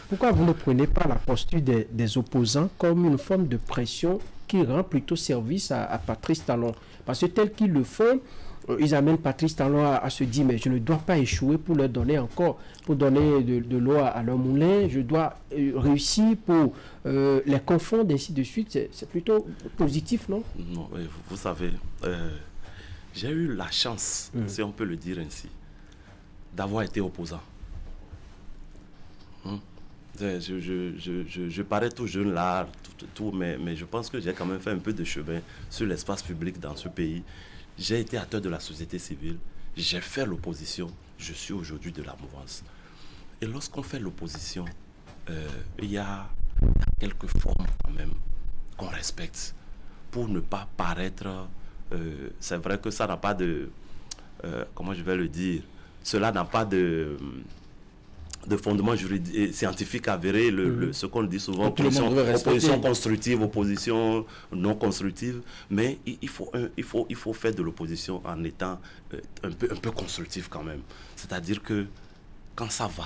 Pourquoi vous ne prenez pas la posture des opposants comme une forme de pression qui rend plutôt service à Patrice Talon? Parce que tel qu'ils le font, ils amènent Patrice Talon à se dire, mais je ne dois pas échouer pour leur donner pour donner de l'eau à leur moulin, je dois réussir pour les confondre, ainsi de suite. C'est plutôt positif, non? Non, vous savez, j'ai eu la chance, si on peut le dire ainsi, d'avoir été opposant. Je parais tout jeune là, mais je pense que j'ai quand même fait un peu de chemin sur l'espace public dans ce pays. J'ai été acteur de la société civile, j'ai fait l'opposition, je suis aujourd'hui de la mouvance. Et lorsqu'on fait l'opposition, il y a quelques formes quand même qu'on respecte pour ne pas paraître... c'est vrai que ça n'a pas de... comment je vais le dire? Cela n'a pas de fondement juridique, scientifique avéré, ce qu'on dit souvent, opposition constructive, opposition non constructive, mais il faut faire de l'opposition en étant un peu constructif quand même. C'est-à-dire que quand ça va,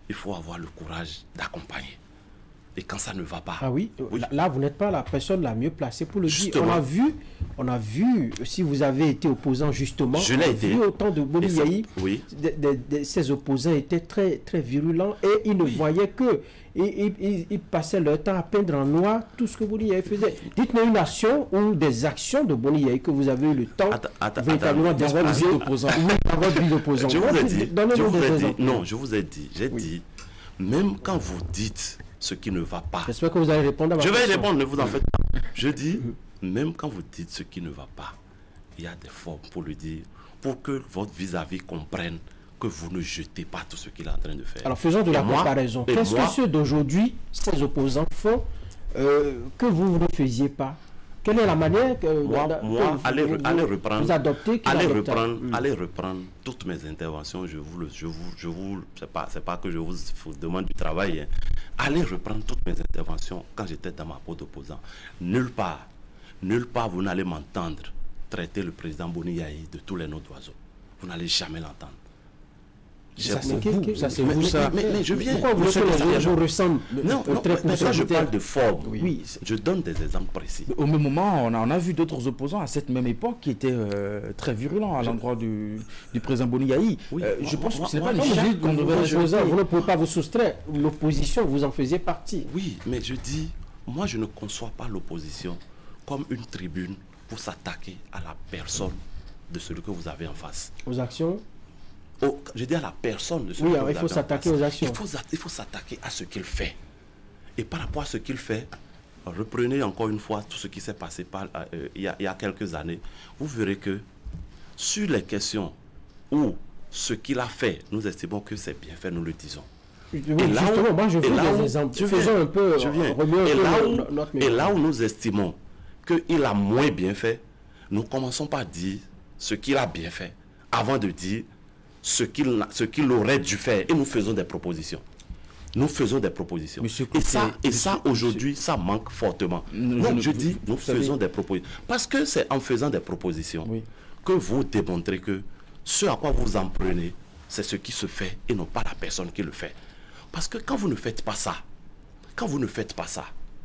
il faut avoir le courage d'accompagner. Et quand ça ne va pas... Ah oui, là vous n'êtes pas la personne la mieux placée pour le justement dire. On a vu, si vous avez été opposant justement, je l'ai été. Vu autant de Boni Yayi, oui. Ces opposants étaient très, très virulents et ils ne voyaient que... Ils passaient leur temps à peindre en noir tout ce que Boni Yayi faisait. Dites-moi une action ou des actions de Boni Yayi que vous avez eu le temps véritablement dans votre vie d'opposant. Je vous ai dit, j'ai dit, même quand vous dites ce qui ne va pas. J'espère que vous allez répondre à ma question. Je vais répondre, ne vous en faites pas. Je dis, même quand vous dites ce qui ne va pas, il y a des formes pour le dire, pour que votre vis-à-vis comprenne que vous ne jetez pas tout ce qu'il est en train de faire. Alors faisons de la comparaison. Qu'est-ce que ceux d'aujourd'hui, ces opposants font, que vous ne faisiez pas Quelle est la manière que moi allez reprendre, vous adoptez, allez reprendre toutes mes interventions. C'est pas que je vous demande du travail. Hein. Allez reprendre toutes mes interventions quand j'étais dans ma peau d'opposant. Nulle part vous n'allez m'entendre traiter le président Boni Yahi de tous les noms d'oiseaux. Vous n'allez jamais l'entendre. Ça c'est vous, ça. Mais je viens. Pourquoi vous ressemblez? Non, mais quand je parle de forme, oui, je donne des exemples précis. Au même moment, on a vu d'autres opposants à cette même époque qui étaient très virulents à l'endroit du président Boni Yahi. Oui, je pense que ce n'est pas Vous ne pouvez pas vous soustraire. L'opposition, vous en faisiez partie. Oui, mais je dis, moi je ne conçois pas l'opposition comme une tribune pour s'attaquer à la personne de celui que vous avez en face. Aux actions? Je dis à la personne de celui que vous avez en face. Il faut s'attaquer aux actions. Il faut s'attaquer à ce qu'il fait. Et par rapport à ce qu'il fait, reprenez encore une fois tout ce qui s'est passé il y a quelques années. Vous verrez que sur les questions où ce qu'il a fait, nous estimons que c'est bien fait, nous le disons. Oui, justement, moi je veux des exemples. Faisons un peu, et là où nous estimons qu'il a moins bien fait, nous commençons par dire ce qu'il a bien fait avant de dire ce qu'il aurait dû faire. Et nous faisons des propositions. Nous faisons des propositions. Et ça aujourd'hui, ça manque fortement. Donc je dis, nous faisons des propositions. Parce que c'est en faisant des propositions que vous démontrez que ce à quoi vous en prenez, c'est ce qui se fait et non pas la personne qui le fait. Parce que quand vous ne faites pas ça,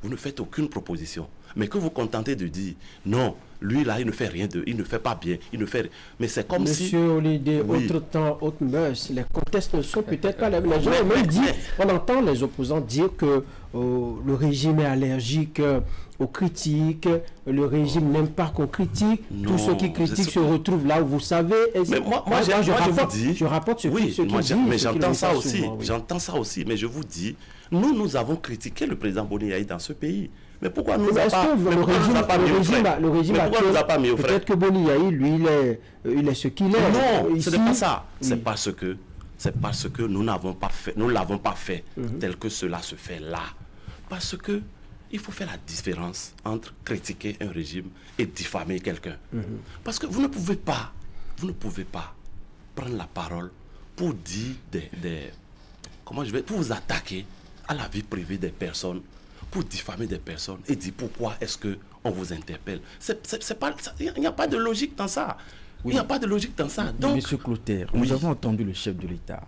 vous ne faites aucune proposition, mais que vous contentez de dire non, lui là il ne fait rien il ne fait pas bien, mais c'est comme si... Monsieur Olidé, autre temps, autre mœurs, les contextes ne sont peut-être pas les mêmes. Les gens ont même dit, on entend les opposants dire que le régime est allergique aux critiques, le régime n'aime pas qu'on critique, tous ceux qui critiquent se retrouvent là où vous savez. Mais moi je rapporte ce qui dit. Mais j'entends ça aussi, j'entends ça aussi, mais je vous dis, nous avons critiqué le président Boni Yahi dans ce pays. Mais pourquoi nous n'avons pas mieux fait? Le régime actuel, peut-être que Boni Yahi, lui, il est ce qu'il est. Non, ce n'est pas ça. C'est parce que nous n'avons pas fait, nous l'avons pas fait tel que cela se fait là. Parce que il faut faire la différence entre critiquer un régime et diffamer quelqu'un. Parce que vous ne pouvez pas prendre la parole pour dire pour vous attaquer à la vie privée des personnes, pour diffamer des personnes et dire pourquoi est-ce qu'on vous interpelle. Il n'y a pas de logique dans ça. Il n'y a pas de logique dans ça. Donc, Monsieur Clotaire, nous avons entendu le chef de l'État.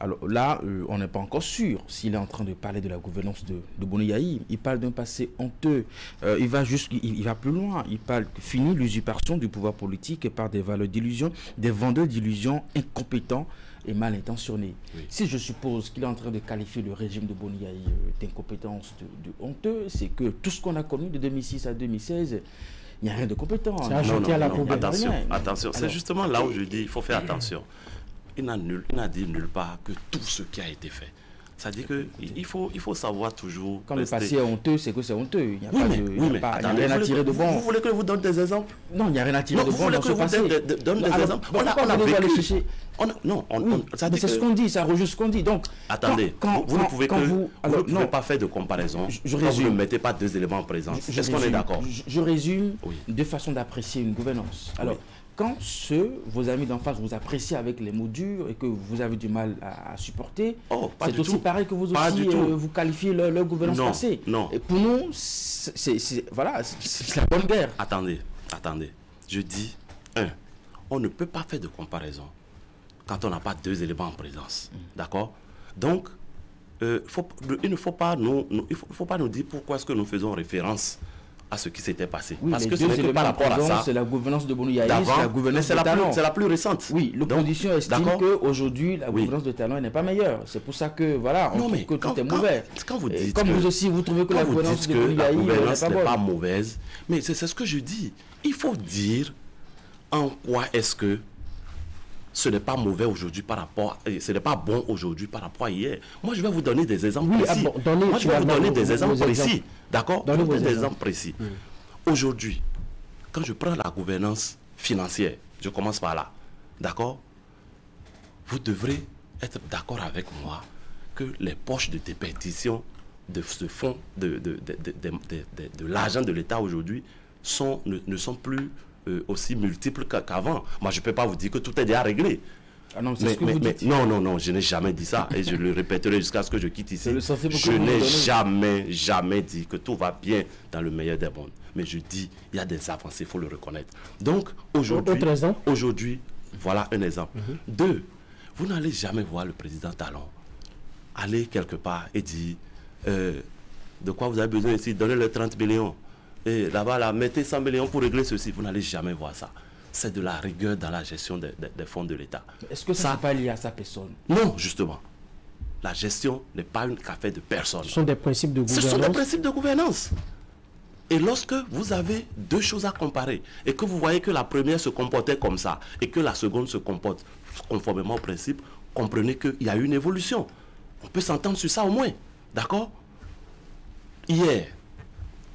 Alors là, on n'est pas encore sûr s'il est en train de parler de la gouvernance de Boni Yahi. Il parle d'un passé honteux. Il va plus loin. Il parle que finit l'usurpation du pouvoir politique par des valeurs d'illusion, des vendeurs d'illusions incompétents et mal intentionnés. Si je suppose qu'il est en train de qualifier le régime de Boni Yahi d'incompétence, de honteux, c'est que tout ce qu'on a connu de 2006 à 2016, il n'y a rien de compétent. Attention. C'est justement là où je dis il faut faire attention. Il n'a dit nulle part que tout ce qui a été fait. Ça dit que il faut savoir toujours. Quand le passé est honteux, c'est que c'est honteux. Il n'y a rien à tirer de bon. Vous voulez que je vous donne des exemples? Non, il n'y a rien à tirer de bon dans ce passé. Vous voulez que je vous donne des exemples? On a vécu. Mais c'est ce qu'on dit, ça rejoue ce qu'on dit. Donc, attendez, vous ne pouvez pas faire de comparaison. Vous ne mettez pas deux éléments en présence. Est-ce qu'on est d'accord? Je résume deux façons d'apprécier une gouvernance. Alors, quand vos amis d'en face vous apprécient avec les mots durs et que vous avez du mal à supporter, c'est aussi pareil que vous aussi vous qualifiez leur gouvernance passée. Non. Et pour nous, c'est la bonne guerre. Attendez. Je dis, on ne peut pas faire de comparaison quand on n'a pas deux éléments en présence. D'accord? Donc, il ne faut pas nous dire pourquoi est-ce que nous faisons référence à ce qui s'était passé. Parce que ce n'est pas rapport à ça. C'est la gouvernance de Boni Yahi, c'est la gouvernance de Talon. C'est la plus récente. Oui, l'opposition estime qu'aujourd'hui, la gouvernance de Talon n'est pas meilleure. C'est pour ça que, voilà, on trouve que tout est mauvais. Quand vous dites comme vous aussi, vous trouvez que la gouvernance de Boni Yahi n'est pas mauvaise, mais c'est ce que je dis. Il faut dire en quoi est-ce que ce n'est pas mauvais aujourd'hui par rapport, ce n'est pas bon aujourd'hui par rapport à hier. Moi, je vais vous donner des exemples précis. Moi, je vais vous donner des exemples précis. D'accord? Des exemples précis. Aujourd'hui, quand je prends la gouvernance financière, je commence par là. D'accord? Vous devrez être d'accord avec moi que les poches de déperdition de ce fonds, de l'argent de l'État aujourd'hui, ne sont plus aussi multiples qu'avant. Moi, je ne peux pas vous dire que tout est déjà réglé. Ah non, c'est ce que vous dites. Non, je n'ai jamais dit ça. Et je le répéterai jusqu'à ce que je quitte ici. Je n'ai jamais dit que tout va bien dans le meilleur des mondes. Mais je dis, il y a des avancées, il faut le reconnaître. Donc, aujourd'hui, voilà un exemple. Deux, vous n'allez jamais voir le président Talon aller quelque part et dire de quoi vous avez besoin ici, donnez-le 30 millions. Et là-bas, mettez 100 millions pour régler ceci. Vous n'allez jamais voir ça. C'est de la rigueur dans la gestion des fonds de l'État. Est-ce que ça n'est pas lié à sa personne? Non, justement. La gestion n'est pas une affaire de personne. Ce sont des principes de gouvernance. Ce sont des principes de gouvernance. Et lorsque vous avez deux choses à comparer et que vous voyez que la première se comportait comme ça et que la seconde se comporte conformément au principe, comprenez qu'il y a une évolution. On peut s'entendre sur ça au moins. D'accord? Hier,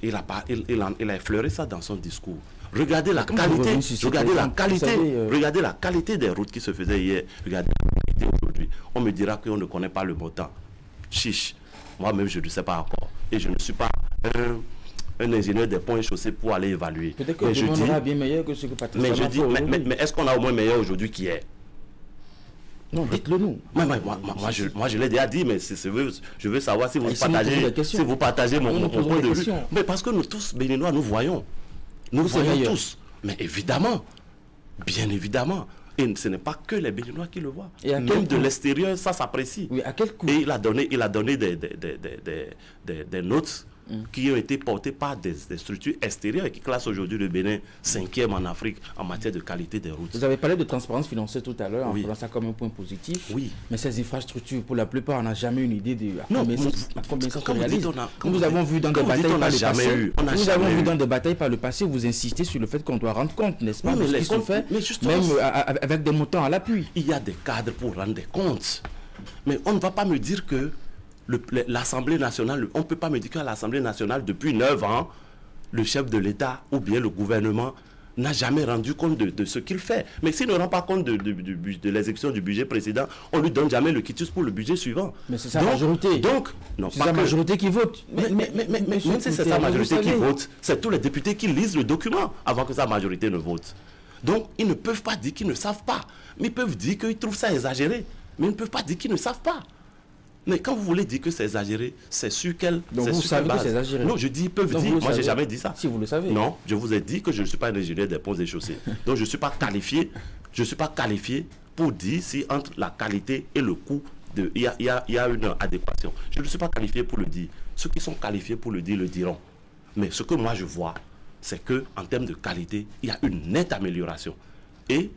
il a effleuré ça dans son discours. Regardez la qualité, regardez la qualité des routes qui se faisaient hier. Regardez la qualité aujourd'hui. On me dira qu'on ne connaît pas le beau temps. Chiche. Moi-même, je ne sais pas encore. Et je ne suis pas un ingénieur des ponts et chaussées pour aller évaluer. Peut-être que je dis bien meilleur que ce que Patrice mais je dis, mais est-ce qu'on a au moins meilleur aujourd'hui qu'hier? Non, dites-le nous. Moi, je l'ai déjà dit, mais je veux savoir si vous partagez mon point de vue. Mais parce que nous tous, Béninois, nous voyons. Nous voyons tous. Mais évidemment, bien évidemment. Et ce n'est pas que les Béninois qui le voient. Et même de l'extérieur, ça s'apprécie. Oui, à quel coût? Et il a donné des notes qui ont été portées par des structures extérieures et qui classent aujourd'hui le Bénin 5e en Afrique en matière de qualité des routes. Vous avez parlé de transparence financière tout à l'heure, en prenant ça comme un point positif. Oui. Mais ces infrastructures, pour la plupart, on n'a jamais une idée de combien ça se réalise. Nous avons vu dans des batailles par le passé. Nous avons vu dans des batailles par le passé, vous insistez sur le fait qu'on doit rendre compte, n'est-ce pas, de ce qui se fait, même avec des montants à l'appui. Il y a des cadres pour rendre des comptes. Mais on ne va pas me dire que l'Assemblée nationale, on ne peut pas me dire qu'à l'Assemblée nationale, depuis 9 ans, le chef de l'État ou bien le gouvernement n'a jamais rendu compte de ce qu'il fait. Mais s'il ne rend pas compte de l'exécution du budget précédent, on ne lui donne jamais le quitus pour le budget suivant. Mais c'est sa majorité. C'est sa majorité qui vote. Mais même si c'est sa majorité qui vote, c'est tous les députés qui lisent le document avant que sa majorité ne vote. Donc, ils ne peuvent pas dire qu'ils ne savent pas. Mais ils peuvent dire qu'ils trouvent ça exagéré. Mais ils ne peuvent pas dire qu'ils ne savent pas. Mais quand vous voulez dire que c'est exagéré, c'est sur quelle base? Donc vous savez que c'est exagéré? Non, je dis ils peuvent dire. Moi, je n'ai jamais dit ça. Si vous le savez. Non, je vous ai dit que je ne suis pas un ingénieur des ponts et chaussées. Donc je ne suis pas qualifié. Je suis pas qualifié pour dire si entre la qualité et le coût, il y a une adéquation. Je ne suis pas qualifié pour le dire. Ceux qui sont qualifiés pour le dire le diront. Mais ce que moi je vois, c'est qu'en termes de qualité, il y a une nette amélioration. Et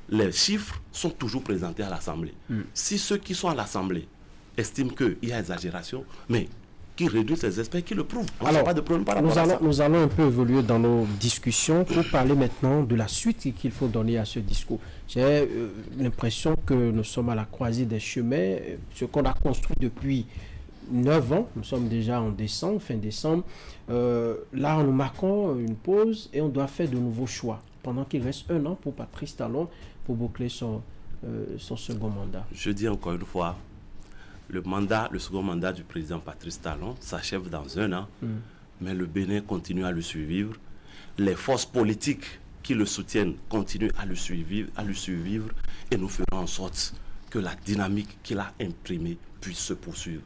les chiffres sont toujours présentés à l'Assemblée. Si ceux qui sont à l'Assemblée estiment qu'il y a exagération, mais qui réduisent les experts qui le prouvent. Alors, pas de problème par rapport à ça. Nous allons un peu évoluer dans nos discussions pour parler maintenant de la suite qu'il faut donner à ce discours. J'ai l'impression que nous sommes à la croisée des chemins. Ce qu'on a construit depuis 9 ans, nous sommes déjà en décembre, fin décembre. Là, nous marquons une pause et on doit faire de nouveaux choix pendant qu'il reste 1 an pour Patrice Talon pour boucler son second mandat. Je dis encore une fois, le second mandat du président Patrice Talon s'achève dans 1 an, mais le Bénin continue à le suivre. Les forces politiques qui le soutiennent continuent à le suivre et nous ferons en sorte que la dynamique qu'il a imprimée puisse se poursuivre.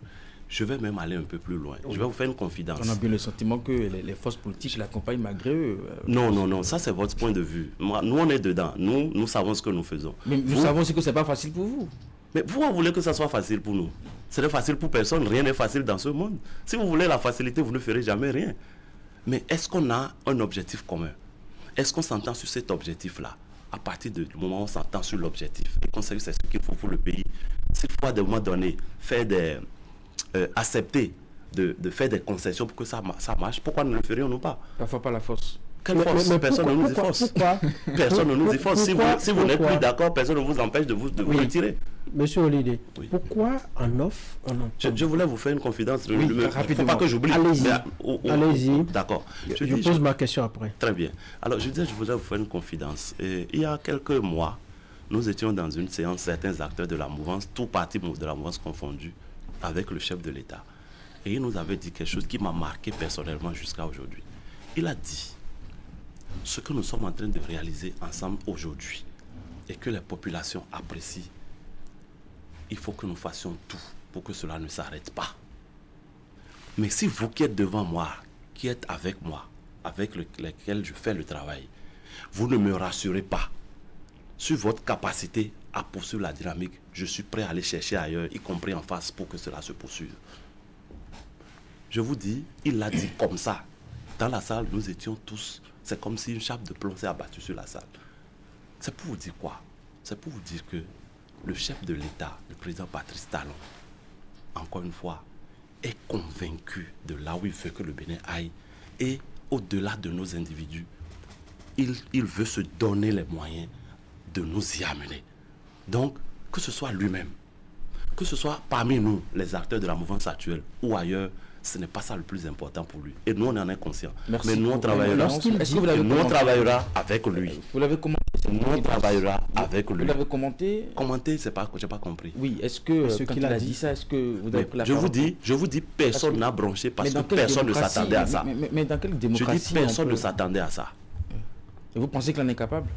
Je vais même aller un peu plus loin. Je vais vous faire une confidence. On a bien le sentiment que les forces politiques l'accompagnent malgré eux. Non, ça c'est votre point de vue. Nous, on est dedans. Nous savons ce que nous faisons. Mais nous savons aussi que ce n'est pas facile pour vous. Mais vous voulez que ça soit facile pour nous. Ce n'est facile pour personne. Rien n'est facile dans ce monde. Si vous voulez la facilité, vous ne ferez jamais rien. Mais est-ce qu'on a un objectif commun? Est-ce qu'on s'entend sur cet objectif-là? À partir du moment où on s'entend sur l'objectif et qu'on sait que c'est ce qu'il faut pour le pays, s'il faut à un moment donné faire accepter de faire des concessions pour que ça marche, pourquoi ne le ferions-nous pas? Parfois pas la force. Quelle force? Personne ne nous y force. Personne ne nous y force. Si vous n'êtes plus d'accord, personne ne vous empêche de vous retirer. Monsieur Olide, pourquoi en off on entend... Je voulais vous faire une confidence. Il ne faut pas que j'oublie. Allez-y. D'accord. Je pose ma question après. Très bien. Alors, je voulais vous faire une confidence. Il y a quelques mois, nous étions dans une séance, certains acteurs de la mouvance, tous partis de la mouvance confondus, avec le chef de l'État. Et il nous avait dit quelque chose qui m'a marqué personnellement jusqu'à aujourd'hui. Il a dit ce que nous sommes en train de réaliser ensemble aujourd'hui et que les populations apprécient, il faut que nous fassions tout pour que cela ne s'arrête pas. Mais si vous qui êtes devant moi, qui êtes avec moi, avec lesquels je fais le travail, vous ne me rassurez pas sur votre capacité à poursuivre la dynamique, je suis prêt à aller chercher ailleurs, y compris en face, pour que cela se poursuive. Je vous dis, il l'a dit comme ça. Dans la salle, nous étions tous, c'est comme si une chape de plomb s'est abattue sur la salle. C'est pour vous dire quoi? C'est pour vous dire que le chef de l'État, le président Patrice Talon, encore une fois, est convaincu de là où il veut que le Bénin aille. Et au-delà de nos individus, il veut se donner les moyens de nous y amener. Donc, que ce soit lui-même, que ce soit parmi nous, les acteurs de la mouvance actuelle, ou ailleurs, ce n'est pas ça le plus important pour lui. Et nous, on en est conscients. Merci. Mais nous, on travaillera, on travaillera avec lui. Vous l'avez commenté. Nous, on travaillera avec lui. Vous l'avez commenté. Commenter, c'est pas, j'ai pas compris. Oui, est-ce que quand il a dit ça, est-ce que vous avez pris la parole? Je vous dis, personne n'a bronché parce que personne ne s'attendait à ça. Mais dans quelle démocratie? Je dis, personne ne s'attendait à ça. Et vous pensez qu'il en est capable?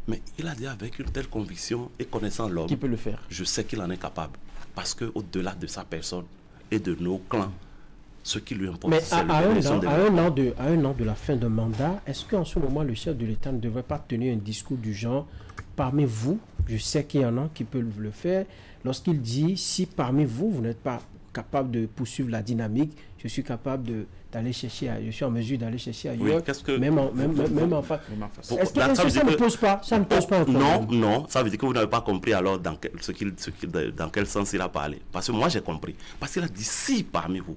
Mais il a dit avec une telle conviction et connaissant l'homme. Qui peut le faire? Je sais qu'il en est capable. Parce qu'au-delà de sa personne et de nos clans, ce qui lui importe, c'est à un an de la fin de mandat, est-ce qu'en ce moment, le chef de l'État ne devrait pas tenir un discours du genre, parmi vous, je sais qu'il y en a qui peuvent le faire, lorsqu'il dit, si parmi vous, vous n'êtes pas capable de poursuivre la dynamique, je suis capable d'aller chercher, je suis en mesure d'aller chercher ailleurs, oui, même en face. Est-ce que ça ne pose pas, un problème? Non, ça veut dire que vous n'avez pas compris alors dans quel sens il a parlé. Parce que moi j'ai compris. Parce qu'il a dit si parmi vous.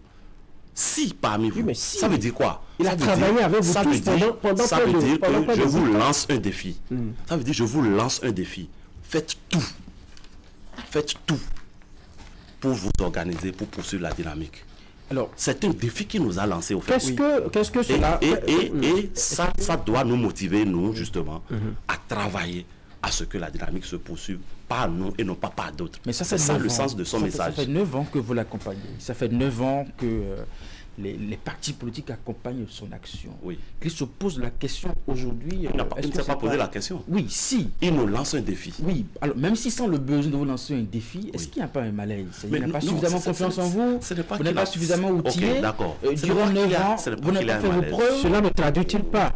Si parmi vous. Oui, si. Ça veut dire quoi? Il a travaillé avec vous tous pendant ça veut dire que je vous lance un défi. Ça veut dire je vous lance un défi. Faites tout. Faites tout pour vous organiser, pour poursuivre la dynamique. Alors, c'est un défi qui nous a lancé au fait. Qu'est-ce que cela... Et ça doit nous motiver, nous, justement, à travailler à ce que la dynamique se poursuive par nous et non pas par d'autres. Mais c'est ça le sens de son message. Ça fait 9 ans que vous l'accompagnez. Ça fait 9 ans que les partis politiques accompagnent son action. Oui. Qu'il se pose la question aujourd'hui... Il ne s'est pas posé la question. Oui, si. Il nous lance un défi. Oui, alors même si sans le besoin de vous lancer un défi, est-ce qu'il n'y a pas un malaise? Il n'a pas suffisamment confiance en vous, vous n'êtes pas suffisamment outillé. Okay, d'accord. Durant 9 ans, vous n'avez pas fait vos preuves. Cela ne traduit-il pas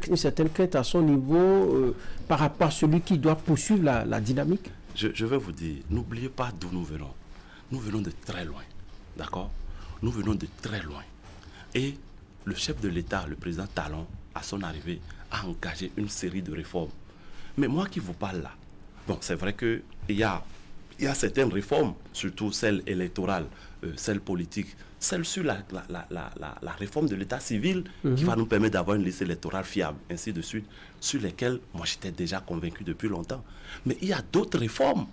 une certaine crainte à son niveau par rapport à celui qui doit poursuivre la dynamique? Je vais vous dire, n'oubliez pas d'où nous venons. Nous venons de très loin, d'accord? Nous venons de très loin. Et le chef de l'État, le président Talon, à son arrivée, a engagé une série de réformes. Mais moi qui vous parle là, bon, c'est vrai qu'il y a certaines réformes, surtout celles électorales, celles politiques, celles sur la réforme de l'État civil, qui va nous permettre d'avoir une liste électorale fiable, ainsi de suite, sur lesquelles moi j'étais déjà convaincu depuis longtemps. Mais il y a d'autres réformes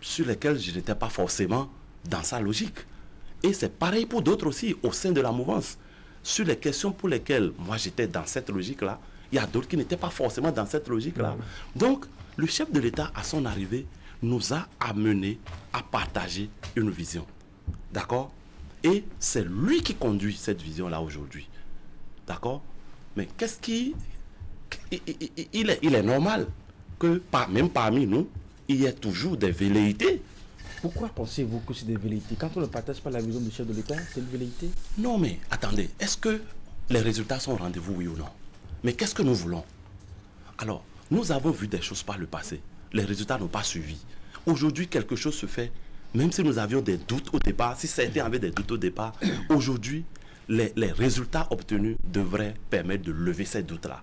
sur lesquels je n'étais pas forcément dans sa logique. Et c'est pareil pour d'autres aussi, au sein de la mouvance. Sur les questions pour lesquelles moi j'étais dans cette logique-là, il y a d'autres qui n'étaient pas forcément dans cette logique-là. Donc, le chef de l'État, à son arrivée, nous a amenés à partager une vision. D'accord? Et c'est lui qui conduit cette vision-là aujourd'hui. D'accord? Mais qu'est-ce qui... Il est normal que, même parmi nous, il y a toujours des velléités. Pourquoi pensez-vous que c'est des velléités? Quand on ne partage pas la vision du chef de l'État, c'est une velléité? Non, mais attendez, est-ce que les résultats sont au rendez-vous, oui ou non? Mais qu'est-ce que nous voulons? Alors, nous avons vu des choses par le passé. Les résultats n'ont pas suivi. Aujourd'hui, quelque chose se fait, même si nous avions des doutes au départ, si certains avaient des doutes au départ, aujourd'hui, les résultats obtenus devraient permettre de lever ces doutes-là.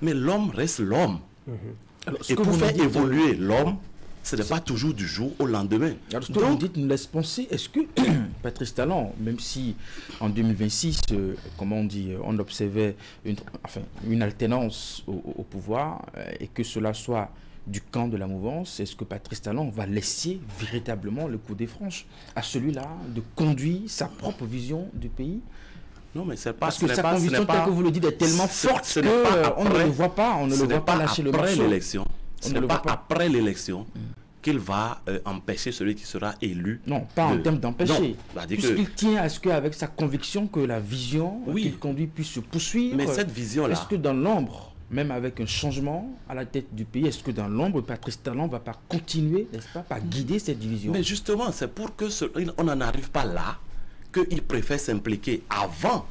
Mais l'homme reste l'homme. Et pour faire évoluer l'homme, ce n'est pas toujours du jour au lendemain. Alors, ce que vous dites nous laisse penser, est-ce que Patrice Talon, même si en 2026, comment on dit, on observait une alternance au pouvoir, et que cela soit du camp de la mouvance, est-ce que Patrice Talon va laisser véritablement le coup des franches à celui-là de conduire sa propre vision du pays? Non, mais c'est pas... Parce que sa conviction, telle que vous le dites, est tellement forte qu'on ne le voit pas, on ne le voit pas lâcher le morceau. Ce n'est pas après l'élection qu'il va empêcher celui qui sera élu. Non, pas en termes d'empêcher. Puisqu'il que... tient à ce qu'avec sa conviction que la vision qu'il conduit puisse se poursuivre. Mais cette vision-là... Est-ce que dans l'ombre, même avec un changement à la tête du pays, est-ce que dans l'ombre, Patrice Talon va pas continuer, n'est-ce pas, par guider cette division? Mais justement, c'est pour que on n'en arrive pas là, qu'il préfère s'impliquer avant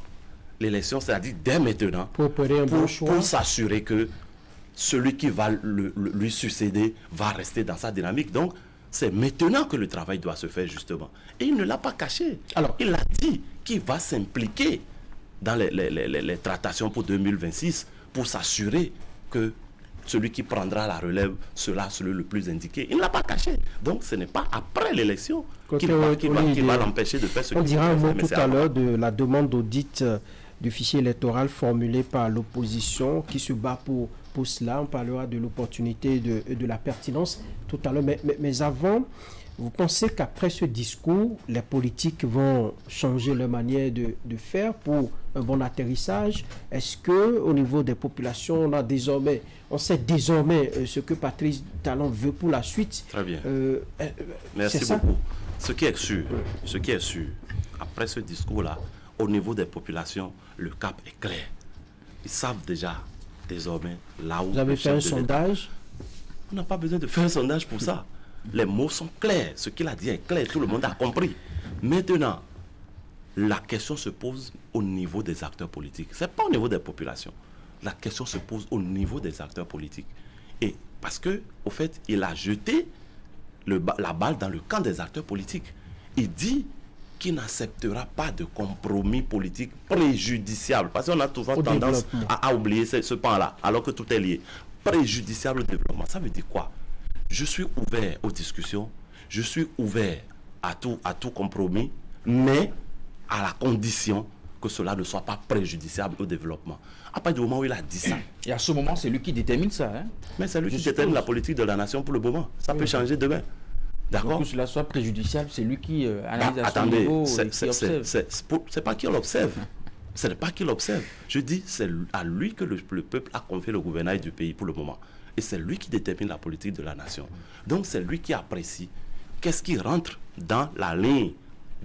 l'élection, c'est-à-dire dès maintenant, pour s'assurer que celui qui va lui succéder va rester dans sa dynamique. Donc, c'est maintenant que le travail doit se faire, justement. Et il ne l'a pas caché. Alors, il a dit qu'il va s'impliquer dans les tractations pour 2026 pour s'assurer que celui qui prendra la relève sera celui le plus indiqué. Il ne l'a pas caché. Donc, ce n'est pas après l'élection qu'il va l'empêcher de faire ce qu'il veut. On dira un mot tout à l'heure de la demande d'audit du fichier électoral formulé par l'opposition qui se bat pour cela. On parlera de l'opportunité et de la pertinence tout à l'heure. Mais avant, vous pensez qu'après ce discours, les politiques vont changer leur manière de faire pour un bon atterrissage? Est-ce qu'au niveau des populations, on sait désormais ce que Patrice Talon veut pour la suite? Très bien. Merci beaucoup. Ce qui est sûr, après ce discours-là, au niveau des populations, le cap est clair. Ils savent déjà, désormais, là où... Vous avez fait un sondage? On n'a pas besoin de faire un sondage pour ça. Les mots sont clairs. Ce qu'il a dit est clair. Tout le monde a compris. Maintenant, la question se pose au niveau des acteurs politiques. Ce n'est pas au niveau des populations. La question se pose au niveau des acteurs politiques. Et parce que, au fait, il a jeté la balle dans le camp des acteurs politiques. Il dit qui n'acceptera pas de compromis politique préjudiciable. Parce qu'on a toujours tendance à oublier ce pan-là, alors que tout est lié. Préjudiciable au développement. Ça veut dire quoi? Je suis ouvert aux discussions, je suis ouvert à tout compromis, mais à la condition que cela ne soit pas préjudiciable au développement. À partir du moment où il a dit ça... Et à ce moment, c'est lui qui détermine ça. Hein? Mais c'est lui qui détermine la politique de la nation pour le moment. Ça peut changer demain. D'accord. Pour que cela soit préjudiciable, c'est lui qui analyse à son niveau et qui observe. C'est pas qu'il observe. Ce n'est pas qu'il observe. Je dis, c'est à lui que le peuple a confié le gouvernail du pays pour le moment. Et c'est lui qui détermine la politique de la nation. Donc c'est lui qui apprécie qu'est-ce qui rentre dans la ligne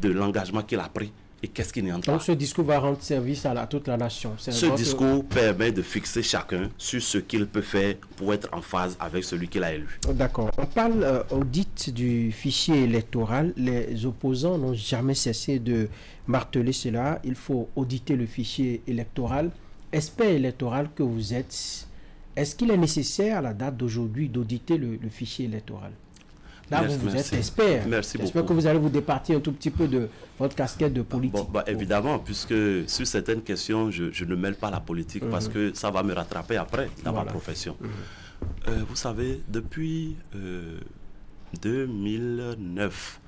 de l'engagement qu'il a pris et qu'est-ce qui n'y entre pas. Donc ce discours va rendre service à toute la nation. Ce discours permet de fixer chacun sur ce qu'il peut faire pour être en phase avec celui qu'il a élu. D'accord. On parle audit du fichier électoral. Les opposants n'ont jamais cessé de marteler cela. Il faut auditer le fichier électoral. Expert électoral que vous êtes, est-ce qu'il est nécessaire à la date d'aujourd'hui d'auditer le fichier électoral? Là, vous êtes expert. Merci beaucoup. J'espère que vous allez vous départir un tout petit peu de votre casquette de politique. Évidemment, puisque sur certaines questions, je ne mêle pas la politique parce que ça va me rattraper après dans ma profession. Vous savez, depuis 2009,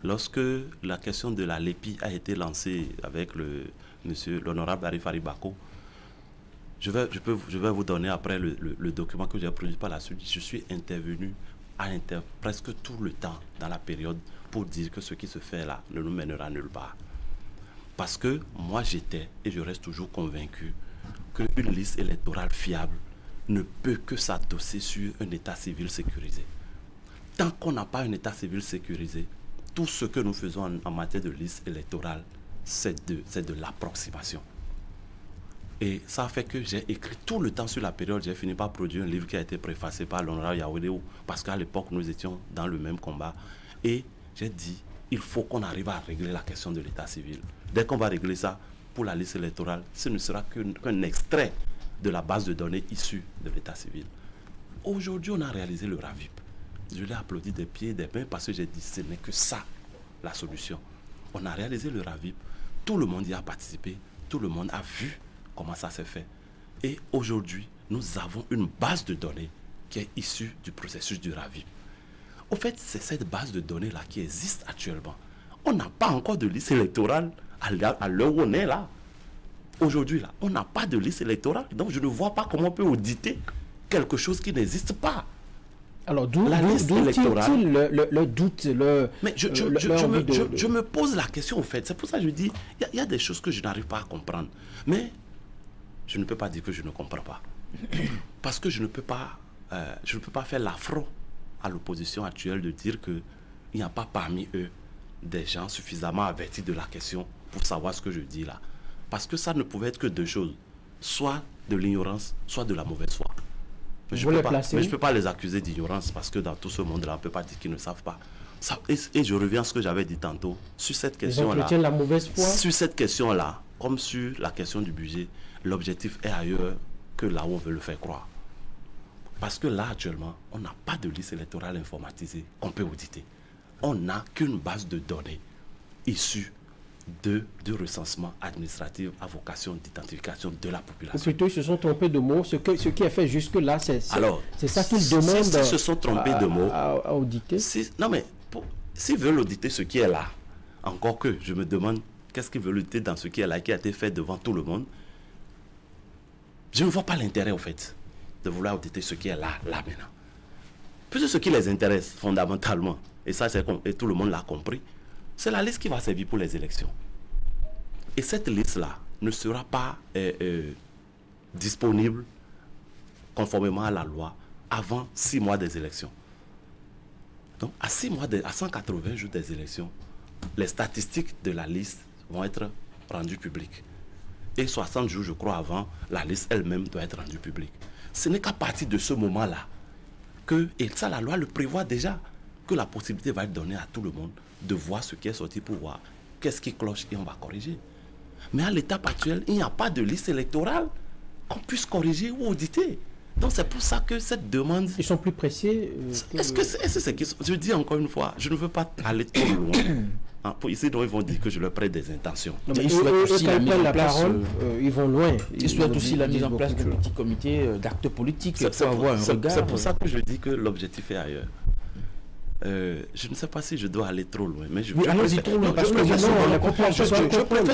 lorsque la question de la LEPI a été lancée avec l'honorable Arif Aribako, je vais vous donner après le document que j'ai produit par la suite. Je suis intervenu presque tout le temps dans la période pour dire que ce qui se fait là ne nous mènera nulle part. Parce que moi j'étais et je reste toujours convaincu qu'une liste électorale fiable ne peut que s'adosser sur un état civil sécurisé. Tant qu'on n'a pas un état civil sécurisé, tout ce que nous faisons en matière de liste électorale, c'est de l'approximation. Et ça fait que j'ai écrit tout le temps sur la période. J'ai fini par produire un livre qui a été préfacé par l'honorable Yaoudéou, parce qu'à l'époque, nous étions dans le même combat. Et j'ai dit, il faut qu'on arrive à régler la question de l'état civil. Dès qu'on va régler ça, pour la liste électorale, ce ne sera qu'un extrait de la base de données issue de l'état civil. Aujourd'hui, on a réalisé le RAVIP. Je l'ai applaudi des pieds et des mains parce que j'ai dit, ce n'est que ça, la solution. On a réalisé le RAVIP. Tout le monde y a participé. Tout le monde a vu comment ça s'est fait. Et aujourd'hui, nous avons une base de données qui est issue du processus du RAVIP. Au fait, c'est cette base de données-là qui existe actuellement. On n'a pas encore de liste électorale à l'heure où on est là. Aujourd'hui, là, on n'a pas de liste électorale. Donc, je ne vois pas comment on peut auditer quelque chose qui n'existe pas. Alors, d'où le doute, Mais je me pose la question, au fait. C'est pour ça que je dis, il y a des choses que je n'arrive pas à comprendre. Mais je ne peux pas dire que je ne comprends pas. Parce que je ne peux pas faire l'affront à l'opposition actuelle de dire qu'il n'y a pas parmi eux des gens suffisamment avertis de la question pour savoir ce que je dis là. Parce que ça ne pouvait être que deux choses. Soit de l'ignorance, soit de la mauvaise foi. Mais je ne peux pas les accuser d'ignorance parce que dans tout ce monde-là, on ne peut pas dire qu'ils ne savent pas. Ça, et je reviens à ce que j'avais dit tantôt. Sur cette question-là, la mauvaise foi. Sur cette question-là, comme sur la question du budget, l'objectif est ailleurs que là où on veut le faire croire. Parce que là, actuellement, on n'a pas de liste électorale informatisée qu'on peut auditer. On n'a qu'une base de données issue du recensement administratif à vocation d'identification de la population. Ou plutôt, ils se sont trompés de mots. Ce qui est fait jusque-là, c'est ça qu'ils demandent s'ils se sont trompés de mots, à auditer. Non, mais s'ils veulent auditer ce qui est là, encore que je me demande qu'est-ce qu'ils veulent auditer dans ce qui est là, qui a été fait devant tout le monde, je ne vois pas l'intérêt, au fait, de vouloir auditer ce qui est là maintenant. Puisque ce qui les intéresse fondamentalement, et ça, et tout le monde l'a compris, c'est la liste qui va servir pour les élections. Et cette liste-là ne sera pas disponible conformément à la loi avant 6 mois des élections. Donc, à 180 jours des élections, les statistiques de la liste vont être rendues publiques. Et 60 jours, je crois, avant, la liste elle-même doit être rendue publique. Ce n'est qu'à partir de ce moment-là que, et ça, la loi le prévoit déjà, que la possibilité va être donnée à tout le monde de voir ce qui est sorti pour voir qu'est-ce qui cloche et on va corriger. Mais à l'étape actuelle, il n'y a pas de liste électorale qu'on puisse corriger ou auditer. Donc c'est pour ça que cette demande... Ils sont plus pressés. Est-ce que c'est je dis encore une fois, je ne veux pas aller trop loin. Ici, donc, ils vont dire que je leur prête des intentions. Non, mais ils souhaitent aussi la mise en place. Ils vont loin. Ils souhaitent aussi la mise en place de petits comités d'acteurs politiques pour avoir un regard. C'est pour ça que je dis que l'objectif est ailleurs. Je ne sais pas si je dois aller trop loin, mais je préfère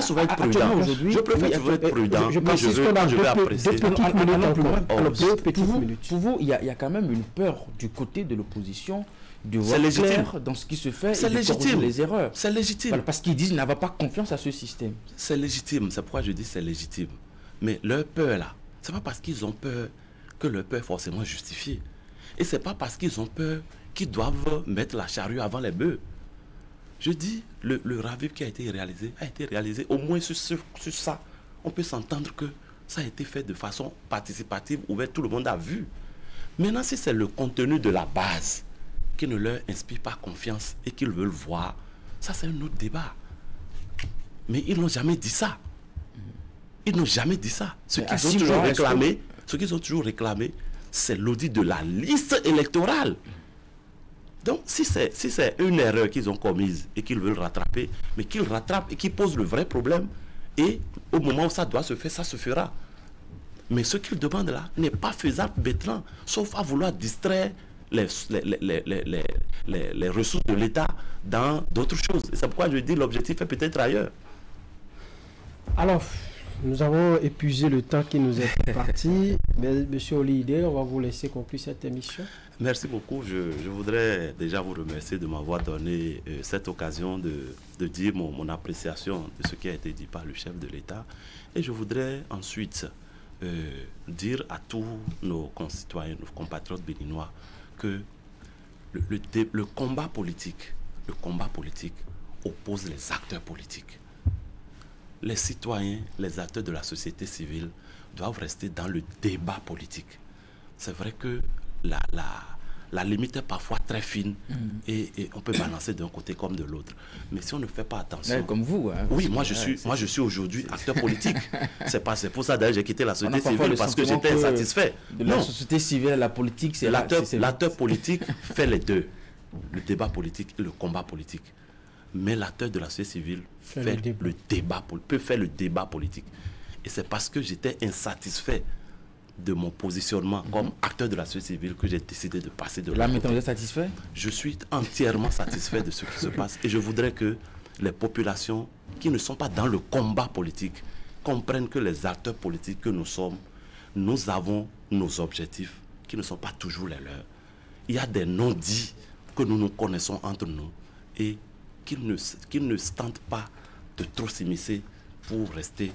souvent être prudent. Je préfère toujours être prudent. Je pense qu'on je vais apprécier. Pour vous, il y a quand même une peur du côté de l'opposition de voir clair dans ce qui se fait et de corriger les erreurs. C'est légitime. Voilà, parce qu'ils disent qu'ils n'avaient pas confiance à ce système. C'est légitime, c'est pourquoi je dis c'est légitime. Mais leur peur là, c'est pas parce qu'ils ont peur que leur peur est forcément justifiée. Et c'est pas parce qu'ils ont peur qu'ils doivent mettre la charrue avant les bœufs. Je dis, le RAVIP qui a été réalisé au moins sur ça. On peut s'entendre que ça a été fait de façon participative, ouverte, tout le monde a vu. Maintenant, si c'est le contenu de la base qui ne leur inspire pas confiance et qu'ils veulent voir, ça c'est un autre débat. Mais ils n'ont jamais dit ça. Ils n'ont jamais dit ça. Ce qu'ils ont toujours réclamé, c'est l'audit de la liste électorale. Donc, si c'est une erreur qu'ils ont commise et qu'ils veulent rattraper, mais qu'ils rattrapent et qu'ils posent le vrai problème, et au moment où ça doit se faire, ça se fera. Mais ce qu'ils demandent là n'est pas faisable maintenant, sauf à vouloir distraire les ressources de l'État dans d'autres choses. Et c'est pourquoi je dis l'objectif est peut-être ailleurs. Alors, nous avons épuisé le temps qui nous est parti. Monsieur Olide, on va vous laisser conclure cette émission. Merci beaucoup. Je voudrais déjà vous remercier de m'avoir donné cette occasion de dire mon appréciation de ce qui a été dit par le chef de l'État. Et je voudrais ensuite dire à tous nos concitoyens, nos compatriotes béninois, que le combat politique oppose les acteurs politiques. Les citoyens, les acteurs de la société civile doivent rester dans le débat politique. C'est vrai que la limite est parfois très fine et on peut balancer d'un côté comme de l'autre. Mais si on ne fait pas attention... Comme vous. Hein, oui, moi je suis aujourd'hui acteur politique. C'est pour ça d'ailleurs j'ai quitté la société civile parce que j'étais insatisfait. La société civile et la politique, c'est... L'acteur politique fait les deux. Le débat politique et le combat politique. Mais l'acteur de la société civile peut faire le débat politique. Et c'est parce que j'étais insatisfait de mon positionnement comme acteur de la société civile que j'ai décidé de passer de là. Maintenant, vous êtes satisfait? Je suis entièrement satisfait de ce qui se passe. Et je voudrais que les populations qui ne sont pas dans le combat politique comprennent que les acteurs politiques que nous sommes, nous avons nos objectifs qui ne sont pas toujours les leurs. Il y a des non-dits que nous connaissons entre nous et qu'ils ne tentent pas de trop s'immiscer pour rester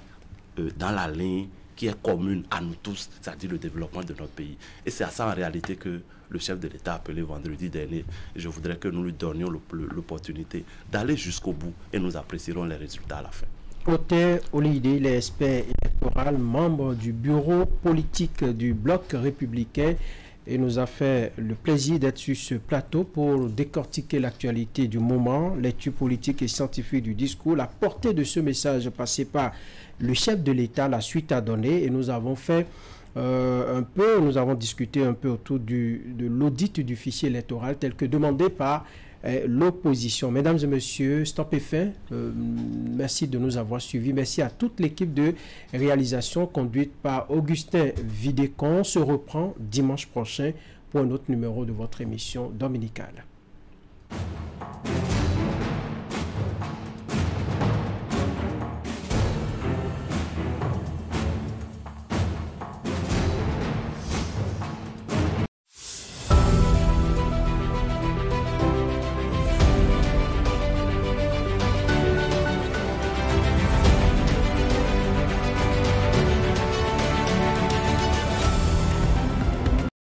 dans la ligne qui est commune à nous tous, c'est-à-dire le développement de notre pays. Et c'est à ça en réalité que le chef de l'État a appelé vendredi dernier. Et je voudrais que nous lui donnions l'opportunité d'aller jusqu'au bout et nous apprécierons les résultats à la fin. Côté Olidé, les experts électoraux, membre du bureau politique du Bloc républicain, et nous a fait le plaisir d'être sur ce plateau pour décortiquer l'actualité du moment, l'étude politique et scientifique du discours, la portée de ce message passé par le chef de l'État, la suite à donner, et nous avons fait nous avons discuté un peu autour de l'audit du fichier électoral tel que demandé par l'opposition. Mesdames et messieurs, stop et fin. Merci de nous avoir suivis. Merci à toute l'équipe de réalisation conduite par Augustin Vidécon. On se reprend dimanche prochain pour un autre numéro de votre émission dominicale.